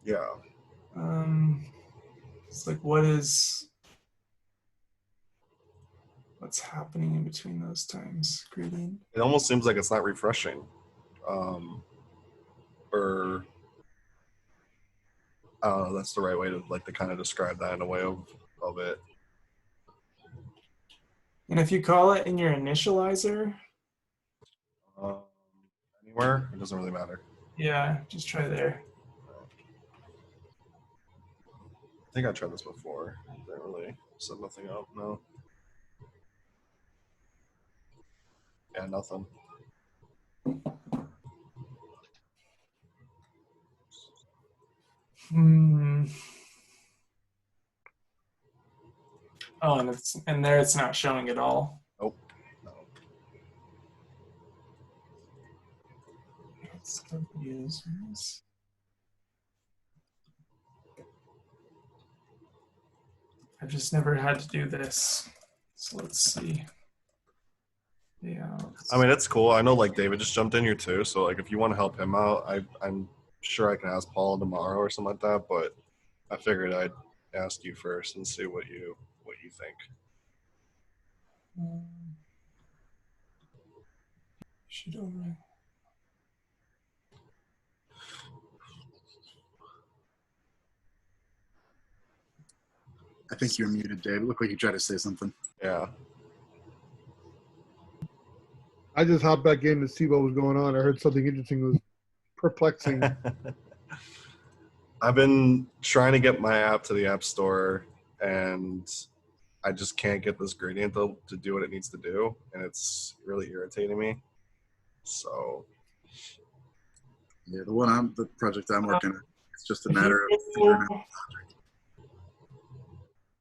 Yeah. It's like what's happening in between those times? Gradient. It almost seems like it's not refreshing or I don't know, that's the right way to like to kind of describe that in a way of it. And if you call it in your initializer, Anywhere, it doesn't really matter. yeah, just try there. I think I tried this before. Didn't really set nothing up. No. Yeah, nothing. Hmm. Oh, and there it's not showing at all. Nope. No. Users. I've just never had to do this. So let's see. Yeah. I mean, it's cool. I know like David just jumped in here too. So like if you want to help him out, I'm sure I can ask Paul tomorrow or something like that. But I figured I'd ask you first and see what you think. Should over. I think you're muted, Dave. It looked like you tried to say something. Yeah. I just hopped back in to see what was going on. I heard something interesting was perplexing. I've been trying to get my app to the App Store, and I just can't get this gradient to do what it needs to do, and it's really irritating me. So, yeah, the project I'm working on, it's just a matter of figuring out logic.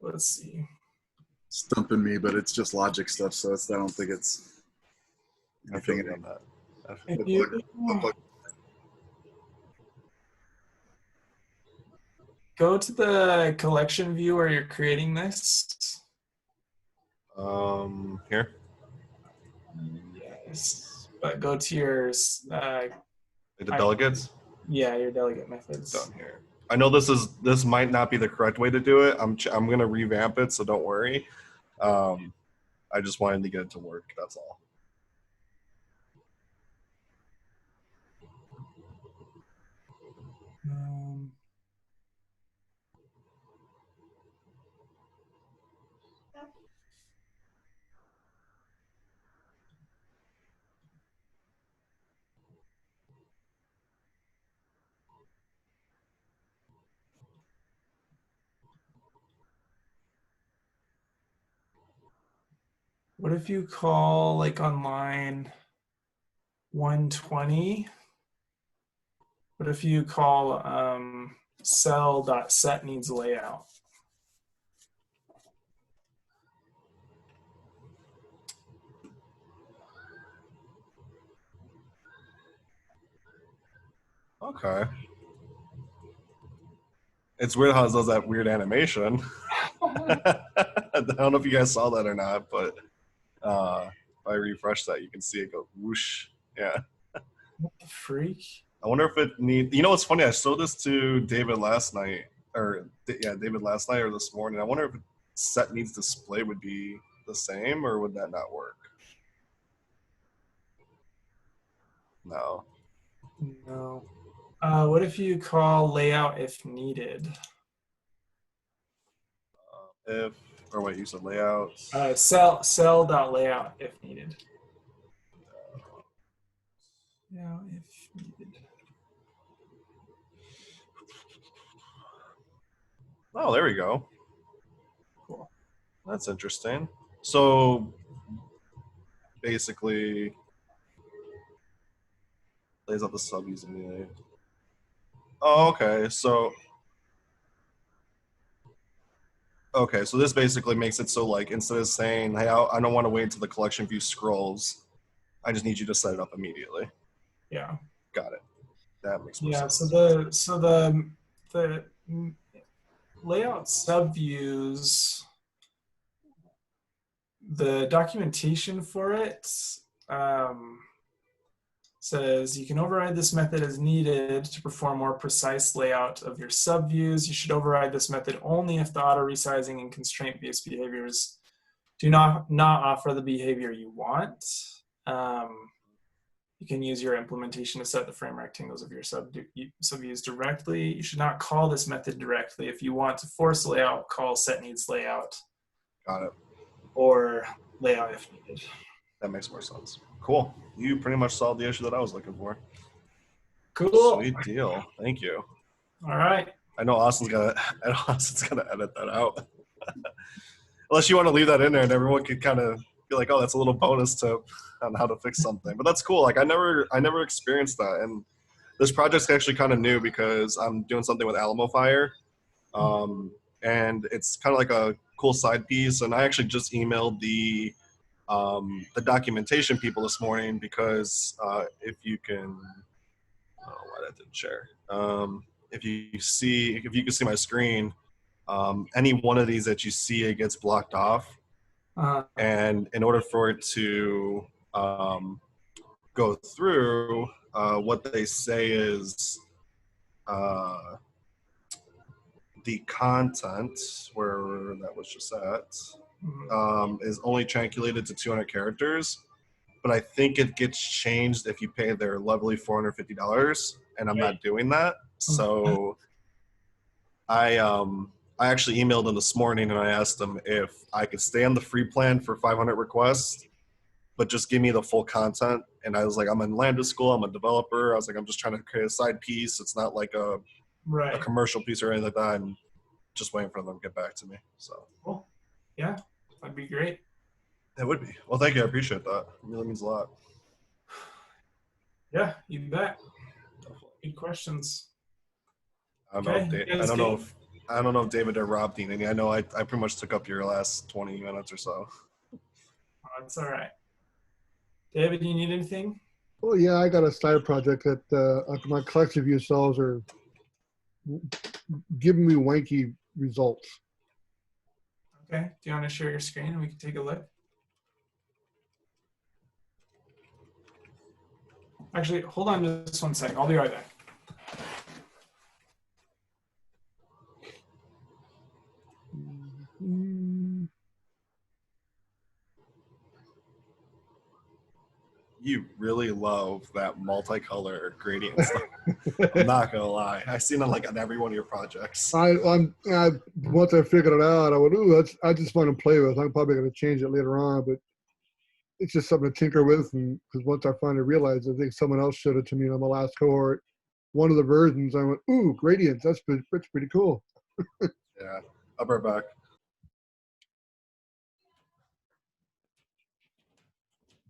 Let's see. Stumping me, but it's just logic stuff, so I don't think it's anything on that. If you, go to the collection view where you're creating this. Here. Yes, but go to your The delegates. Yeah, your delegate methods. Down here. I know this might not be the correct way to do it. I'm gonna revamp it, so don't worry. I just wanted to get it to work. That's all. What if you call like on line 120? What if you call cell.set needs layout? Okay. It's weird how it does that weird animation. I don't know if you guys saw that or not, but if I refresh that, you can see it go whoosh. Yeah. What the freak? I wonder if it needs. You know what's funny? I showed this to David last night, David last night or this morning. I wonder if set needs display would be the same, or would that not work? No. No. What if you call layout if needed? Or wait, you said layout. Cell.layout if needed. Yeah, if needed. Oh, there we go. Cool. That's interesting. So basically, lays out the sub using. Oh, okay. So this basically makes it so like instead of saying, "Hey, I don't want to wait until the collection view scrolls," I just need you to set it up immediately. Yeah. Got it. That makes more sense. So the layout subviews, the documentation for it says you can override this method as needed to perform more precise layout of your subviews. You should override this method only if the auto resizing and constraint-based behaviors do not offer the behavior you want. You can use your implementation to set the frame rectangles of your subviews directly. You should not call this method directly. If you want to force layout, call set needs layout. Got it. Or layout if needed. That makes more sense. Cool. You pretty much solved the issue that I was looking for. Cool. Sweet deal. Thank you. All right. I know Austin's gonna edit that out. Unless you want to leave that in there and everyone could kind of be like, oh, that's a little bonus tip on how to fix something. But that's cool. Like I never experienced that. And this project's actually kind of new because I'm doing something with Alamo Fire. And it's kind of like a cool side piece. And I actually just emailed the documentation people this morning because if you can, why that didn't share. If you can see my screen, any one of these that you see, it gets blocked off. And in order for it to go through, what they say is the content, where that was just at, is only triangulated to 200 characters. But I think it gets changed if you pay their lovely $450, and I'm not doing that. So I actually emailed them this morning and I asked them if I could stay on the free plan for 500 requests, but just give me the full content. And I was like, I'm in LAMBDA school, I'm a developer. I was like, I'm just trying to create a side piece. It's not like a commercial piece or anything like that. And just waiting for them to get back to me. So cool. Yeah, that'd be great. It would be. Well, thank you. I appreciate that. It really means a lot. Yeah, you bet. Good questions. I don't know if David or Rob need any. I know I pretty much took up your last 20 minutes or so. That's all right. David, do you need anything? Oh yeah, I got a side project that my collection view cells are giving me wanky results. Okay. Do you want to share your screen and we can take a look? Actually, hold on just 1 second. I'll be right back. You really love that multicolor gradient stuff. I'm not gonna lie. I've seen it like on every one of your projects. Once I figured it out, I went, ooh, I just want to play with. I'm probably going to change it later on, but it's just something to tinker with. And because once I finally realized, I think someone else showed it to me on the last cohort, one of the versions, I went, ooh, gradients. That's pretty cool. Yeah, I'll be right back.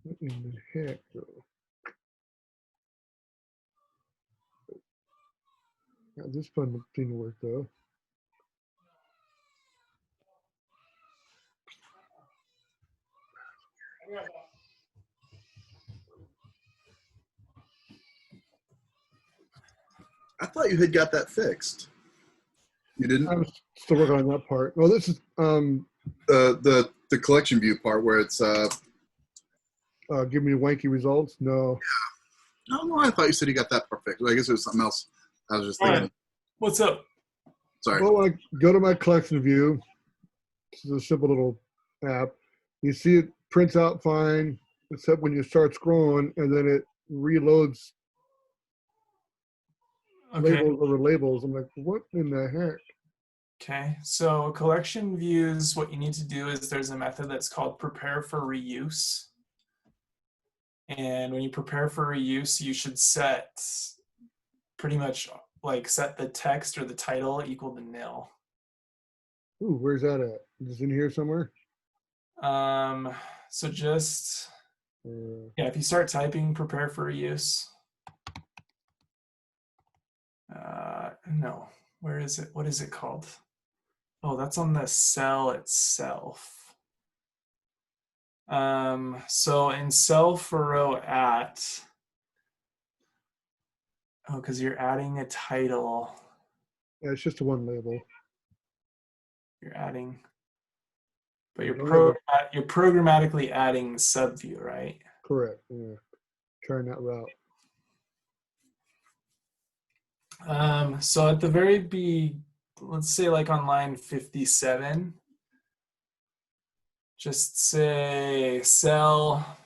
What in the heck, though? Yeah, this fun thing to work, though. I thought you had got that fixed. You didn't? I'm still working on that part. Well, this is the collection view part where it's give me wanky results. No. Yeah. No, I thought you said you got that part fixed. I guess it was something else. I was just thinking. Right. What's up? Sorry. Well, when I go to my collection view, this is a simple little app. You see it prints out fine, except when you start scrolling, and then it reloads labels over labels. I'm like, what in the heck? Okay, so collection views, what you need to do is there's a method that's called prepare for reuse. And when you prepare for reuse, you should set pretty much like set the text or the title equal to nil. Ooh, where's that at? Is it in here somewhere? So just, yeah, if you start typing prepare for reuse. No, where is it? What is it called? Oh, that's on the cell itself. So in cell for row at, oh, because you're adding a title. Yeah, it's just a one label. You're adding, but you're programmatically adding subview, right? Correct. Yeah, trying that route. So at the very let's say like on line 57, just say cell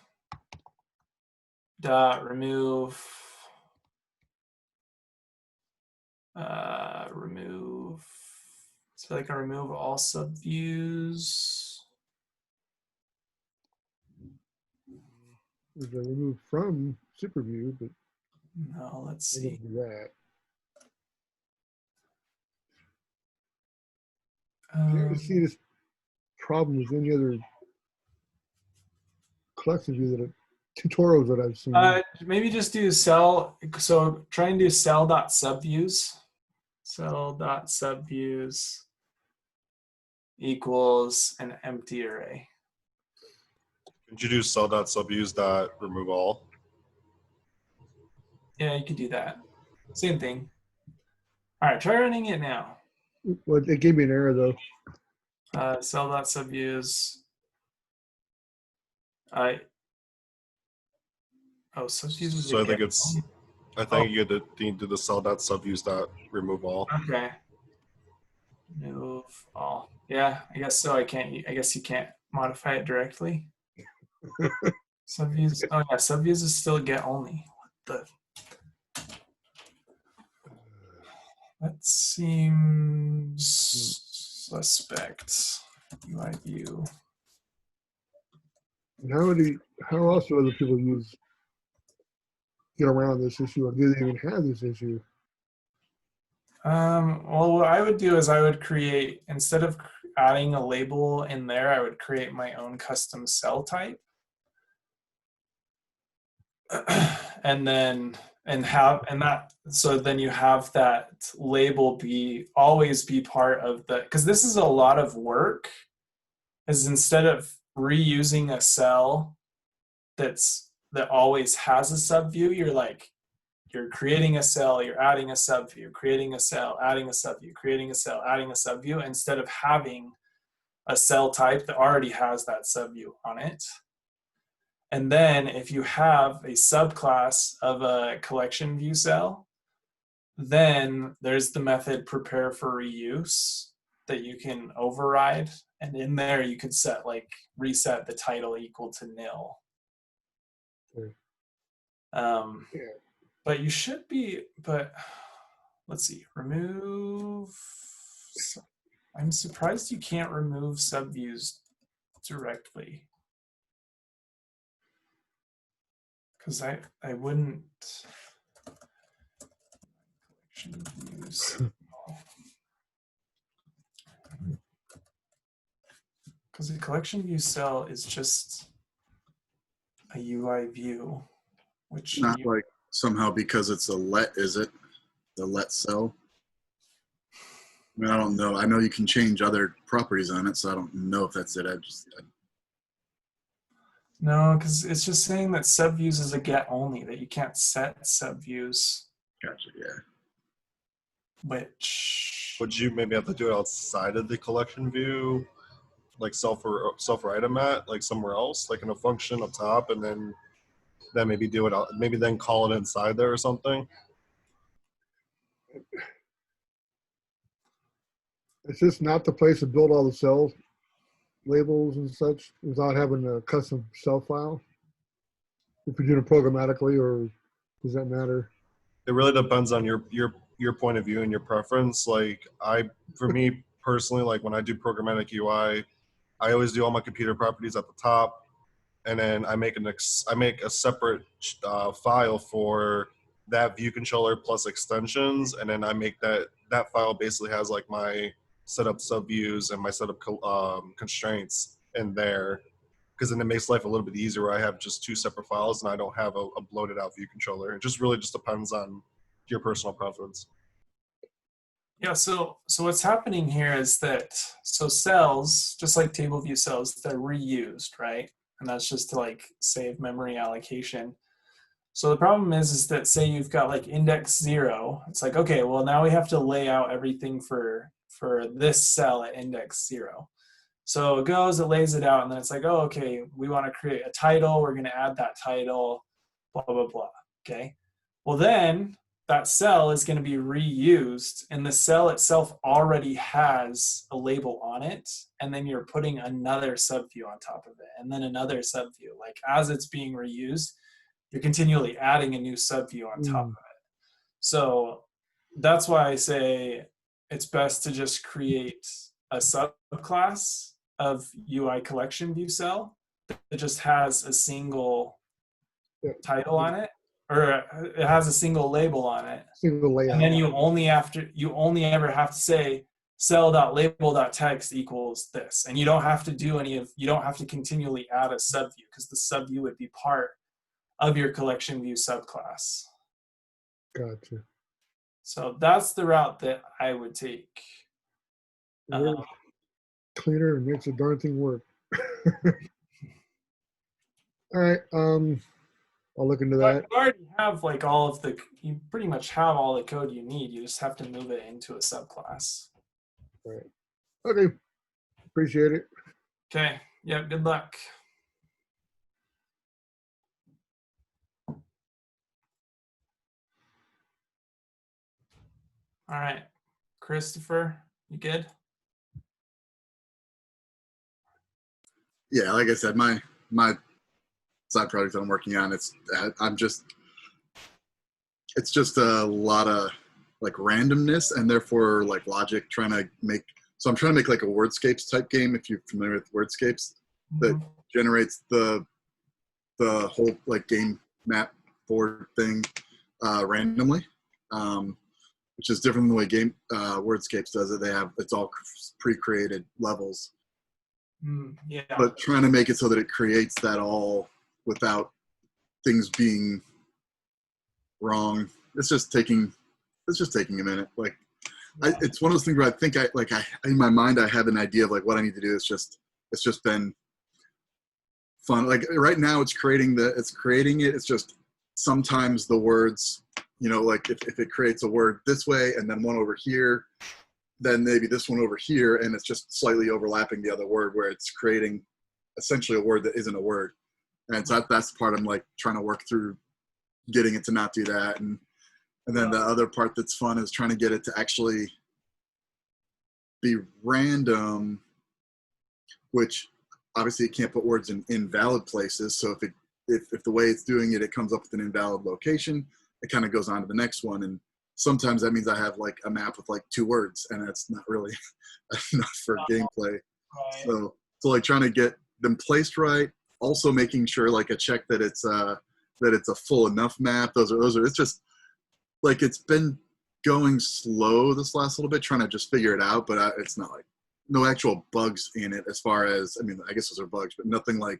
dot remove remove. So I can remove all subviews. Is that removed from SuperView, but No, let's I see. didn't do that. Do you ever see this problem with any other collection view that tutorials that I've seen? Maybe just do cell. So try and do cell.subviews. Cell.subviews equals an empty array. Could you do cell.subviews.remove all? Yeah, you could do that. Same thing. All right, try running it now. Well, it gave me an error though. Cell.subviews. Subviews is So I think again. you need to do the cell.subviews.remove all. Okay. Remove all. Yeah, I guess so. I guess you can't modify it directly. Subviews. Oh yeah, subviews is still get only. What the? That seems suspect. UI view. And how else do other people get around this issue, or do they even have this issue? Well, what I would do is I would create, instead of adding a label in there, I would create my own custom cell type. And then so then you have that label always be part of the, because this is a lot of work, is instead of reusing a cell that always has a subview, you're creating a cell, you're adding a subview, creating a cell, adding a subview, creating a cell, adding a subview, instead of having a cell type that already has that subview on it. And then if you have a subclass of a collection view cell, then there's the method prepare for reuse that you can override. And in there you could set reset the title equal to nil. Okay. But you should be, let's see, remove. I'm surprised you can't remove subviews directly. Because I wouldn't. Collection views. Because the collection view cell is just a UI view, which Not like somehow because it's a let, is it? The let cell? I mean, I don't know. I know you can change other properties on it, so I don't know if that's it. No, because it's just saying that subviews is a get only, that you can't set subviews. Gotcha, yeah. Which would you maybe have to do it outside of the collection view, like self-write them at, like somewhere else, like in a function up top, and then maybe do it out, maybe then call it inside there or something? It's just not the place to build all the cell labels and such without having a custom cell file. If you're doing it programmatically, or does that matter? It really depends on your point of view and your preference. Like for me personally, like when I do programmatic UI, I always do all my computer properties at the top, and then I make a separate file for that view controller plus extensions, and then I make that file basically has like my setup subviews and my setup constraints in there, because then it makes life a little bit easier where I have just two separate files and I don't have a bloated out view controller. It just really just depends on your personal preference. Yeah, so what's happening here is that, so cells, just like table view cells, they're reused, right? And that's just to save memory allocation. So the problem is that, say you've got index 0, it's like, okay, well now we have to lay out everything for this cell at index 0. So it goes, it lays it out, and then it's like, oh, okay, we want to create a title, we're gonna add that title, blah, blah, blah, okay? Well then, that cell is gonna be reused, and the cell itself already has a label on it, and then you're putting another subview on top of it, and then another subview. As it's being reused, you're continually adding a new subview on top of it. So that's why I say it's best to just create a subclass of UI collection view cell that just has a single title on it, or it has a single label on it. Single layout. And then you only ever have to say cell.label.text equals this. And you don't have to you don't have to continually add a subview, because the subview would be part of your collection view subclass. Gotcha. So that's the route that I would take. Cleaner and makes the darn thing work. All right. I'll look into that. You already have like you pretty much have all the code you need. You just have to move it into a subclass. Right. Okay. Appreciate it. Okay. Yeah. Good luck. All right. Christopher, you good? Yeah, like I said, my side project that I'm working on, it's just a lot of like randomness and therefore like logic I'm trying to make like a wordscapes type game, if you're familiar with wordscapes, that generates the whole like game map board thing randomly, which is different than the way wordscapes does it. It's all pre-created levels. Yeah. But trying to make it so that it creates that all without things being wrong. It's just taking a minute. Like it's one of those things where I think in my mind I have an idea of like what I need to do. It's just been fun. Like right now it's creating it. It's just sometimes the words, like if it creates a word this way and then one over here, then maybe this one over here, and it's just slightly overlapping the other word, where it's creating essentially a word that isn't a word. And so that's the part I'm like trying to work through, getting it to not do that. And then the other part that's fun is trying to get it to actually be random, which obviously it can't put words in invalid places. So if the way it's doing it, it comes up with an invalid location, it kind of goes on to the next one. And sometimes that means I have like a map with like 2 words, and that's not really enough for gameplay. Right. So like trying to get them placed right, also making sure like I check that it's a full enough map. Those are it's just like it's been going slow this last little bit, trying to just figure it out, but it's not like no actual bugs in it as far as, I mean, I guess those are bugs, but nothing I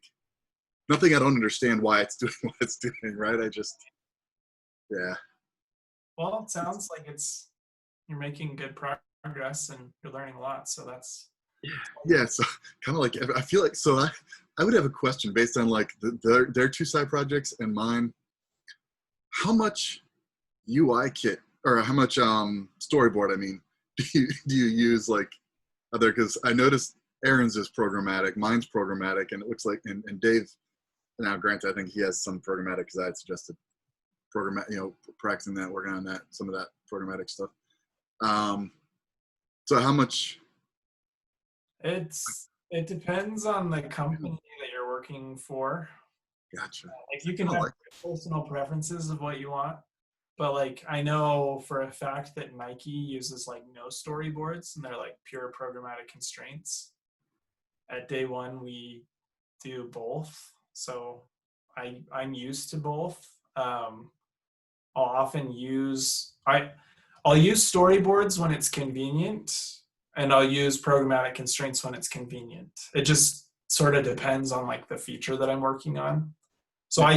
don't understand why it's doing what it's doing, right? Yeah. Well, it sounds like you're making good progress and you're learning a lot. So that's. Yeah. So kind of like, I feel like, so I would have a question based on like their 2 side projects and mine. How much UI kit, or how much storyboard, I mean, do you use like other, because I noticed Aaron's is programmatic, mine's programmatic, and it looks like, and Dave, now granted, I think he has some programmatic because I had suggested practicing that, working on that, some of that programmatic stuff. So how much? It depends on the company that you're working for. Gotcha. Like you can have personal preferences of what you want, but like I know for a fact that Nike uses like no storyboards, and they're like pure programmatic constraints. At day one, we do both, so I'm used to both. I'll often use storyboards when it's convenient, and I'll use programmatic constraints when it's convenient. It just sort of depends on like the feature that I'm working on. So I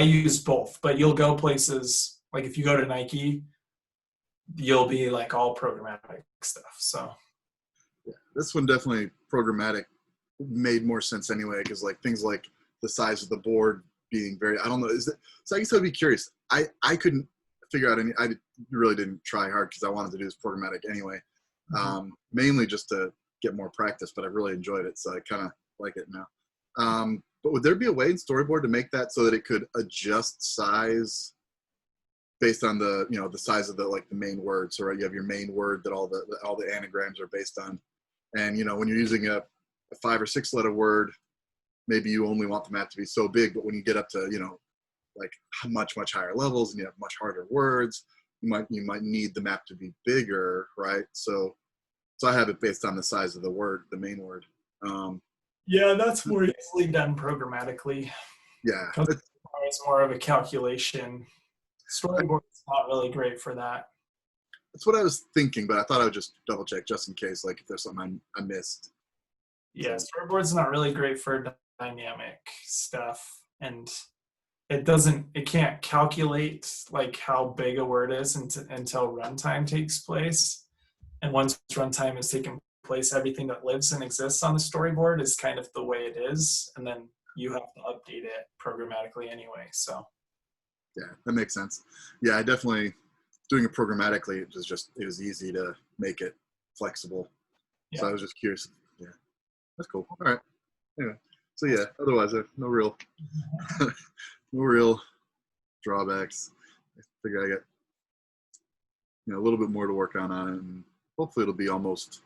use both, but you'll go places like if you go to Nike, you'll be like all programmatic stuff. So yeah, this one definitely programmatic made more sense anyway, because like things like the size of the board being very, I don't know, so I guess I'd be curious. I couldn't figure out I really didn't try hard because I wanted to do this programmatic anyway, mainly just to get more practice, but I really enjoyed it, so I kind of like it now. But would there be a way in storyboard to make that so that it could adjust size based on the size of the main word? So right, you have your main word that all the anagrams are based on, and when you're using a 5 or 6 letter word, maybe you only want the map to be so big, but when you get up to like much higher levels, and you have much harder words. You might need the map to be bigger, right? So I have it based on the size of the word, the main word. Yeah, that's more easily done programmatically. Yeah, It's more of a calculation. Storyboard's not really great for that. that's what I was thinking, but I thought I would just double check just in case, like if there's something I missed. Yeah, storyboard's not really great for dynamic stuff, and it can't calculate like how big a word is until runtime takes place. And once runtime has taken place, everything that lives and exists on the storyboard is kind of the way it is, and then you have to update it programmatically anyway. So yeah, that makes sense. Yeah, I definitely doing it programmatically. It was easy to make it flexible. yeah. So I was just curious. Yeah, that's cool. All right. Anyway, so yeah, otherwise no real no real drawbacks. I figure I got a little bit more to work on it, and hopefully it'll be almost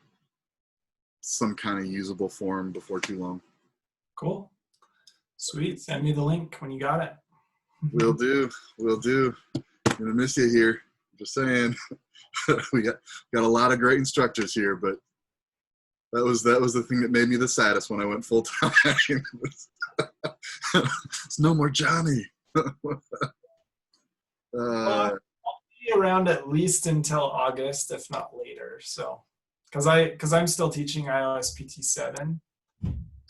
some kind of usable form before too long. Cool. Sweet. Send me the link when you got it. Will do. Gonna miss you here. Just saying. we got a lot of great instructors here, but that was the thing that made me the saddest when I went full time. It's no more Johnny. I'll be around at least until August, if not later. So, because I'm still teaching iOSPT6,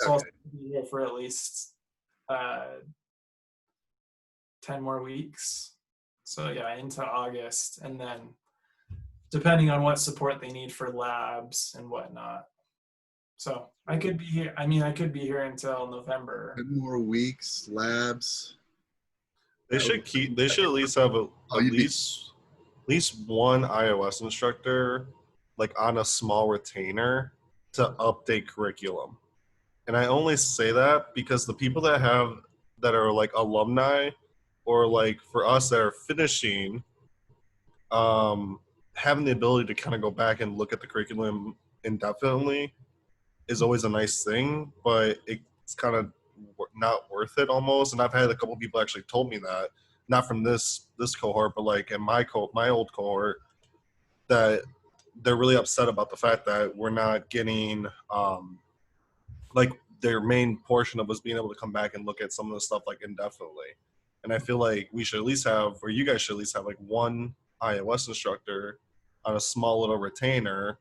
so I'll be here for at least 10 more weeks. So yeah, into August, and then depending on what support they need for labs and whatnot. So I could be here. I could be here until November. 10 more weeks, labs. They should at least have at least one iOS instructor like on a small retainer to update curriculum. And I only say that because the people that are like alumni, or like for us that are finishing, having the ability to kind of go back and look at the curriculum indefinitely is always a nice thing, but it's kind of not worth it almost. And I've had a couple people actually told me that, not from this cohort, but like in my old cohort, that they're really upset about the fact that we're not getting like their main portion of us being able to come back and look at some of the stuff like indefinitely. And I feel like we should at least have, or you guys should at least have, like one iOS instructor on a small little retainer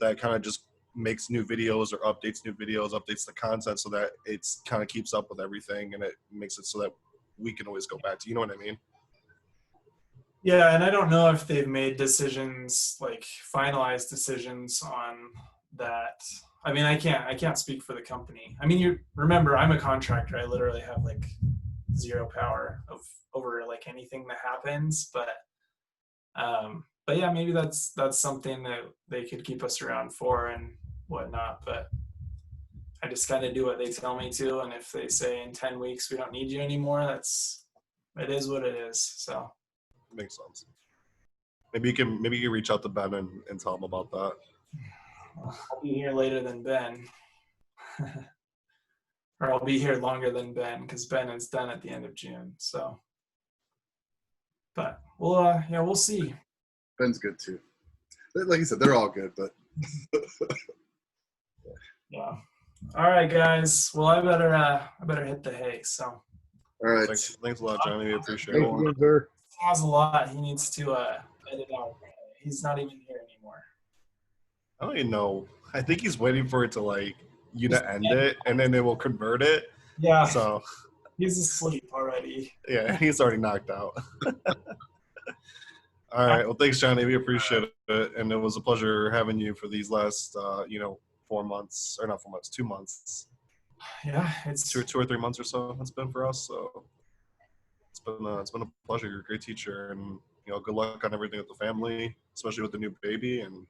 that kind of just makes new videos or updates new videos, updates the content so that it's kind of keeps up with everything, and it makes it so that we can always go back to, you know what I mean? Yeah, and I don't know if they've made decisions, like finalized decisions on that. I mean, I can't speak for the company. I mean, you remember, I'm a contractor. I literally have like zero power over like anything that happens. But yeah, maybe that's something that they could keep us around for and whatnot. But I just kind of do what they tell me to, and if they say in 10 weeks we don't need you anymore, it is what it is. So. Makes sense. Maybe you can reach out to Ben and tell him about that. I'll be here later than Ben. Or I'll be here longer than Ben, because Ben is done at the end of June. So, but we'll see. Ben's good too. Like you said, they're all good, but yeah. All right, guys. Well, I better hit the hay. So. All right. Thanks a lot, Johnny. We appreciate it. Thank you, sir. He has a lot he needs to edit out. He's not even here anymore. I don't even know. I think he's waiting for it to like you to end it, and then they will convert it. Yeah. So he's asleep already. Yeah, he's already knocked out. All right. Well, thanks, Johnny. We appreciate it, and it was a pleasure having you for these last 4 months, or not 4 months, 2 months. Yeah, it's 2 or 3 months or so it's been for us. So it's been a pleasure. You're a great teacher, and good luck on everything with the family, especially with the new baby, and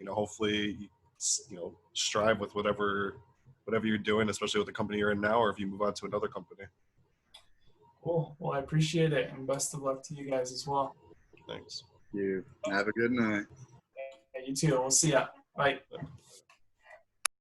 hopefully strive with whatever you're doing, especially with the company you're in now, or if you move on to another company. Cool. Well, I appreciate it, and best of luck to you guys as well. Thanks. You have a good night. Yeah, you too. We'll see ya. Bye.